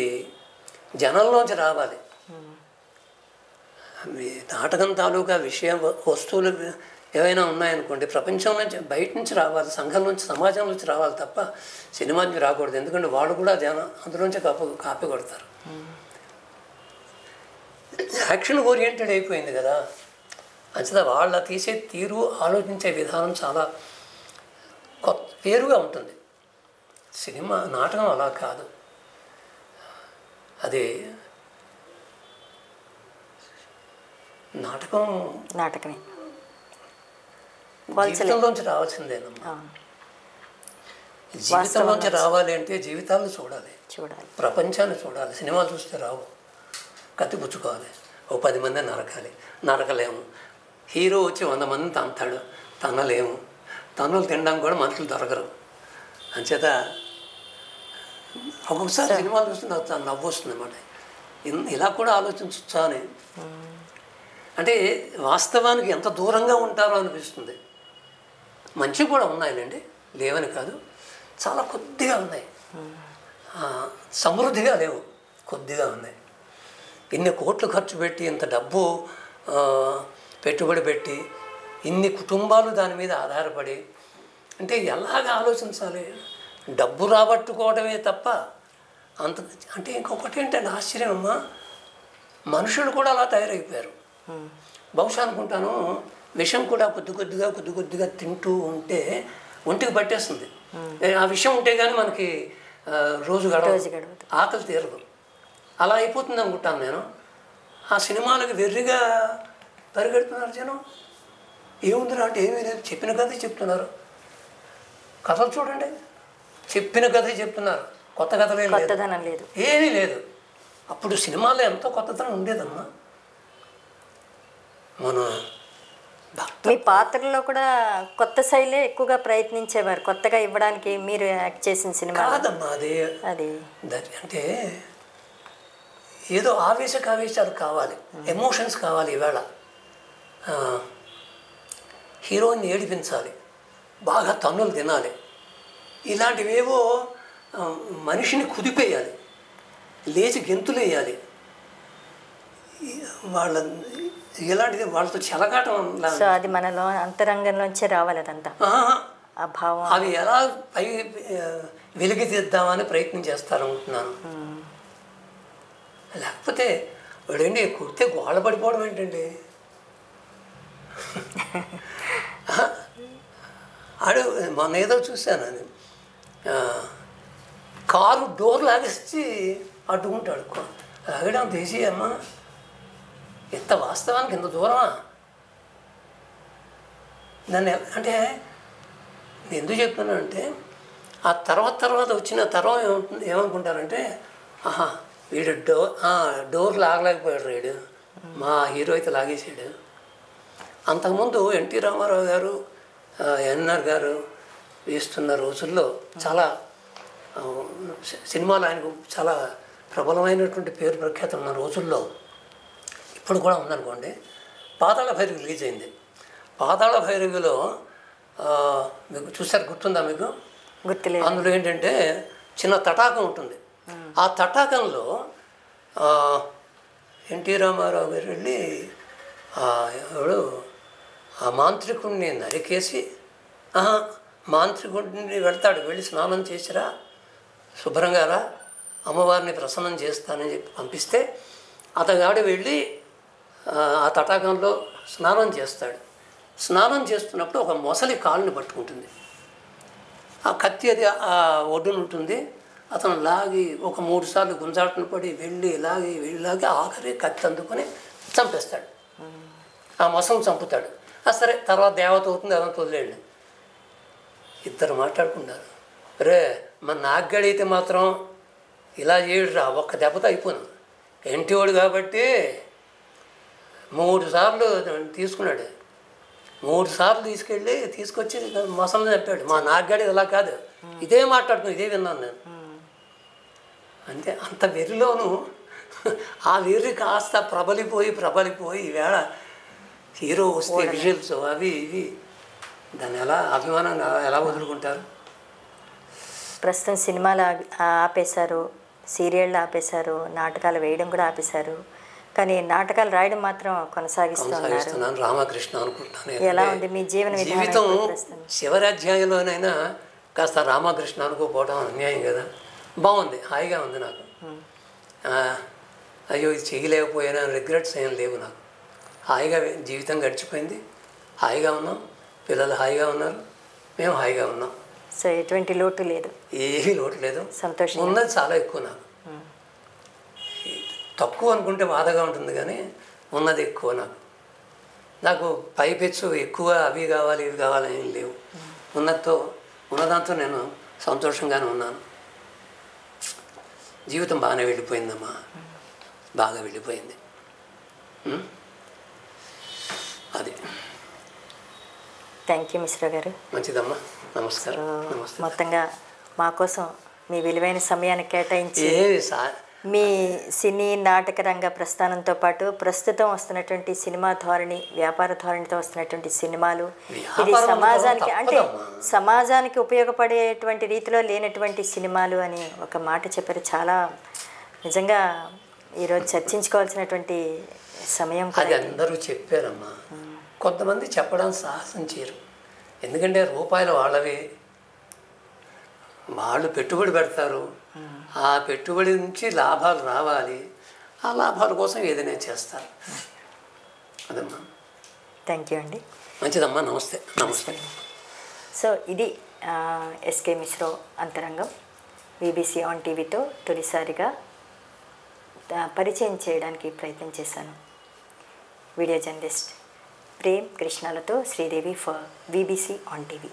జనంలోంచి రావాలి. మీ నాటకం తాలూకా విషయం వస్తువులు ఏవైనా ఉన్నాయనుకోండి, ప్రపంచం నుంచి బయట నుంచి రావాలి, సంఘం నుంచి, సమాజం నుంచి రావాలి తప్ప సినిమా నుంచి రాకూడదు. ఎందుకంటే వాళ్ళు కూడా అందులోంచి కాపీ కొడతారు. యాక్షన్ ఓరియంటెడ్ అయిపోయింది కదా, అంచేత వాళ్ళ తీసే తీరు, ఆలోచించే విధానం చాలా వేరుగా ఉంటుంది. సినిమా నాటకం అలా కాదు. అది నాటకమే జీవితంలోంచి రావాల్సిందేనమ్మా. జీవితంలోంచి రావాలి అంటే జీవితాలను చూడాలి, ప్రపంచాన్ని చూడాలి. సినిమాలు చూస్తే రావు. కత్తిపుచ్చుకోవాలి, ఓ 10 మందిని నరకలేము. హీరో వచ్చి 100 మందిని తంతాడు, తనలేము. తన్నులు తినడానికి కూడా మనుషులు దొరకరు. అంచేత ఒక్కొక్కసారి సినిమాలు చూస్తే నాకు నవ్వు వస్తుంది అన్నమాట. ఇలా కూడా ఆలోచించవచ్చా అని. అంటే వాస్తవానికి ఎంత దూరంగా ఉంటారో అనిపిస్తుంది. మంచివి కూడా ఉన్నాయండి, లేవని కాదు, చాలా కొద్దిగా ఉన్నాయి. సమృద్ధిగా లేవు, కొద్దిగా ఉన్నాయి. ఇన్ని కోట్లు ఖర్చు పెట్టి, ఇంత డబ్బు పెట్టుబడి పెట్టి, ఇన్ని కుటుంబాలు దాని మీద ఆధారపడి, అంటే ఎలాగ ఆలోచించాలి? డబ్బు రాబట్టుకోవడమే తప్ప అంత. అంటే ఇంకొకటి ఏంటంటే ఆశ్చర్యం అమ్మా, మనుషులు కూడా అలా తయారైపోయారు. బహుశా అనుకుంటాను విషం కూడా కొద్ది కొద్దిగా తింటూ ఉంటే ఒంటికి పట్టేస్తుంది. ఆ విషం ఉంటే కానీ మనకి రోజు గడవదు, ఆకలి తీరదు. అలా అయిపోతుంది అనుకుంటాను నేను. ఆ సినిమాలకు వెర్రిగా పరిగెడుతున్నారు జనం. ఏముందిరా అంటే ఏమీ లేదు, చెప్పిన కథే చెప్తున్నారు. కథలు చూడండి, చెప్పిన కథే చెప్తున్నారు, కొత్త కథలే లేదు, ఏమీ లేదు. అప్పుడు సినిమాలో ఎంతో కొత్తదనం ఉండేదమ్మా. మన మీ పాత్రలో కూడా కొత్త శైలే ఎక్కువగా ప్రయత్నించేవారు, కొత్తగా ఇవ్వడానికి. మీరు యాక్ట్ చేసిన సినిమా కాదమ్మా అది అంటే ఏదో ఆవేశాలు కావాలి, ఎమోషన్స్ కావాలి. ఈవేళ హీరోయిన్ని ఏడిపించాలి, బాగా తన్నులు తినాలి, ఇలాంటివేవో మనిషిని కుదిపేయాలి, లేచి గెంతులు వేయాలి. ఇలాంటిది వాళ్ళతో చెలగాటం. సో అది మనలో అంతరంగంలోంచే రావాలి అదంతా, ఆ భావం. అవి ఎలా పై వెలికి తీద్దామని ప్రయత్నం చేస్తారనుకుంటున్నాను. లేకపోతే వాడేంటి కుడితే గోళ్ళ పడిపోవడం ఏంటండి? ఆడు మొన్న ఏదో చూశాను, అది కారు డోర్ లాగేసి అడ్డుకుంటాడు. లాగడం తీసి అమ్మా, ఎంత వాస్తవానికి ఎంత దూరమా? దాన్ని అంటే నేను ఎందుకు చెప్తున్నానంటే, ఆ తర్వాత వచ్చిన తరం ఏమనుకుంటారంటే, ఆహా వీడు డోర్ లాగలేకపోయాడు, వీడు మా హీరో అయితే లాగేసాడు. అంతకుముందు ఎన్టీ రామారావు గారు, ఎన్ఆర్ గారు వేస్తున్న రోజుల్లో చాలా సినిమాలు ఆయనకు చాలా ప్రబలమైనటువంటి పేరు ప్రఖ్యాతం ఉన్న రోజుల్లో, ఇప్పుడు కూడా ఉందనుకోండి, పాతాళ భైరవి రిలీజ్ అయింది. పాతాళ భైరవిలో మీకు చూసారు, గుర్తుందా మీకు? గుర్తులేదు. అందులో ఏంటంటే చిన్న తటాకం ఉంటుంది. ఆ తటాకంలో ఎన్టీ రామారావు గారు వెళ్ళి ఎవడు ఆ మాంత్రికుడిని నరికేసి, మాంత్రికుడిని వెళ్తాడు, వెళ్ళి స్నానం చేసిరా, శుభ్రంగా రా, అమ్మవారిని ప్రసన్నం చేస్తానని చెప్పి పంపిస్తే అతగాడు వెళ్ళి ఆ తటాకంలో స్నానం చేస్తాడు. స్నానం చేస్తున్నప్పుడు ఒక మొసలి కాళ్ళని పట్టుకుంటుంది. ఆ కత్తి అది ఆ ఒడ్డున ఉంటుంది. అతను లాగి ఒక 3 సార్లు గుంజాటను పడి వెళ్ళి లాగి ఆఖరి కత్తి అందుకొని చంపేస్తాడు. ఆ మొసలిని చంపుతాడు. సరే, తర్వాత దేవత అవుతుంది, అదంతా వదిలేయండి. ఇద్దరు మాట్లాడుకున్నారు, రే మన నాగ్గడైతే మాత్రం ఇలా చేయడురా, ఒక్క దెబ్బతో అయిపోను. ఎంటివాడు కాబట్టి 3 సార్లు తీసుకున్నాడు. 3 సార్లు తీసుకొచ్చి మొసలిని చంపాడు. మా నాగ్గడి ఇలా కాదు, ఇదే మాట్లాడుకుని ఇదే విన్నాను నేను. అంటే అంత వెర్రిలోనూ ఆ వెర్రి కాస్త ప్రబలిపోయి ఈవేళ హీరో వస్తే విజువల్స్ అవి ఇవి దాన్ని అభిమానంగా ఎలా వదులుకుంటారు? ప్రస్తుతం సినిమాలు ఆపేశారు, సీరియళ్ళు ఆపేశారు, నాటకాలు వేయడం కూడా ఆపేశారు, కానీ నాటకాలు రాయడం మాత్రం కొనసాగిస్తున్నాను. రామకృష్ణ అనుకుంటాను. ఎలా ఉంది మీ జీవితం? చివరి అధ్యాయంలోనైనా కాస్త రామకృష్ణ అనుకోపోవడం అన్యాయం కదా. బాగుంది, హాయిగా ఉంది నాకు. అయ్యో ఇది చేయలేకపోయినా రిగ్రెట్స్ ఏం లేవు నాకు. హాయిగా జీవితం గడిచిపోయింది, హాయిగా ఉన్నాం, పిల్లలు హాయిగా ఉన్నారు, మేము హాయిగా ఉన్నాం. సో ఎటువంటి లోటు లేదు, ఏమీ లోటు లేదు. సంతోషం ఉన్నది చాలా ఎక్కువ నాకు. తక్కువ అనుకుంటే బాధగా ఉంటుంది, కానీ ఉన్నది ఎక్కువ నాకు పైపెచ్చు ఎక్కువ అవి కావాలి ఇవి కావాలి ఏం లేవు. ఉన్నదాంతో నేను సంతోషంగానే ఉన్నాను. జీవితం బాగానే వెళ్ళిపోయిందమ్మా, బాగా వెళ్ళిపోయింది. అది. థ్యాంక్ యూ మిశ్రా గారు. మంచిదమ్మా, నమస్కారం. మొత్తంగా మా కోసం మీ విలువైన సమయాన్ని కేటాయించి మీ సినీ నాటక రంగ ప్రస్థానంతో పాటు ప్రస్తుతం వస్తున్నటువంటి సినిమా ధోరణి, వ్యాపార ధోరణితో వస్తున్నటువంటి సినిమాలు, ఇది సమాజానికి ఉపయోగపడేటువంటి రీతిలో లేనటువంటి సినిమాలు అని ఒక మాట చెప్పారు. చాలా నిజంగా ఈరోజు చర్చించుకోవాల్సినటువంటి సమయం. అది అందరూ చెప్పారమ్మా, కొంతమంది చెప్పడానికి సాహసం చేయరు. ఎందుకంటే రూపాయలు వాళ్ళవి, వాళ్ళు పెట్టుబడి పెడతారు, ఆ పెట్టుబడి నుంచి లాభాలు రావాలి, ఆ లాభాల కోసం ఏదైనా చేస్తారు. అదమ్మా. థ్యాంక్ యూ అండి. మంచిదమ్మా, నమస్తే. నమస్తే. సో ఇది ఎస్కే మిశ్రా అంతరంగం. బీబీసీ ఆన్ టీవీతో తొలిసారిగా పరిచయం చేయడానికి ప్రయత్నం చేశాను. వీడియో జర్నలిస్ట్ ప్రేమ్ కృష్ణలతో Sridevi for BBC on TV.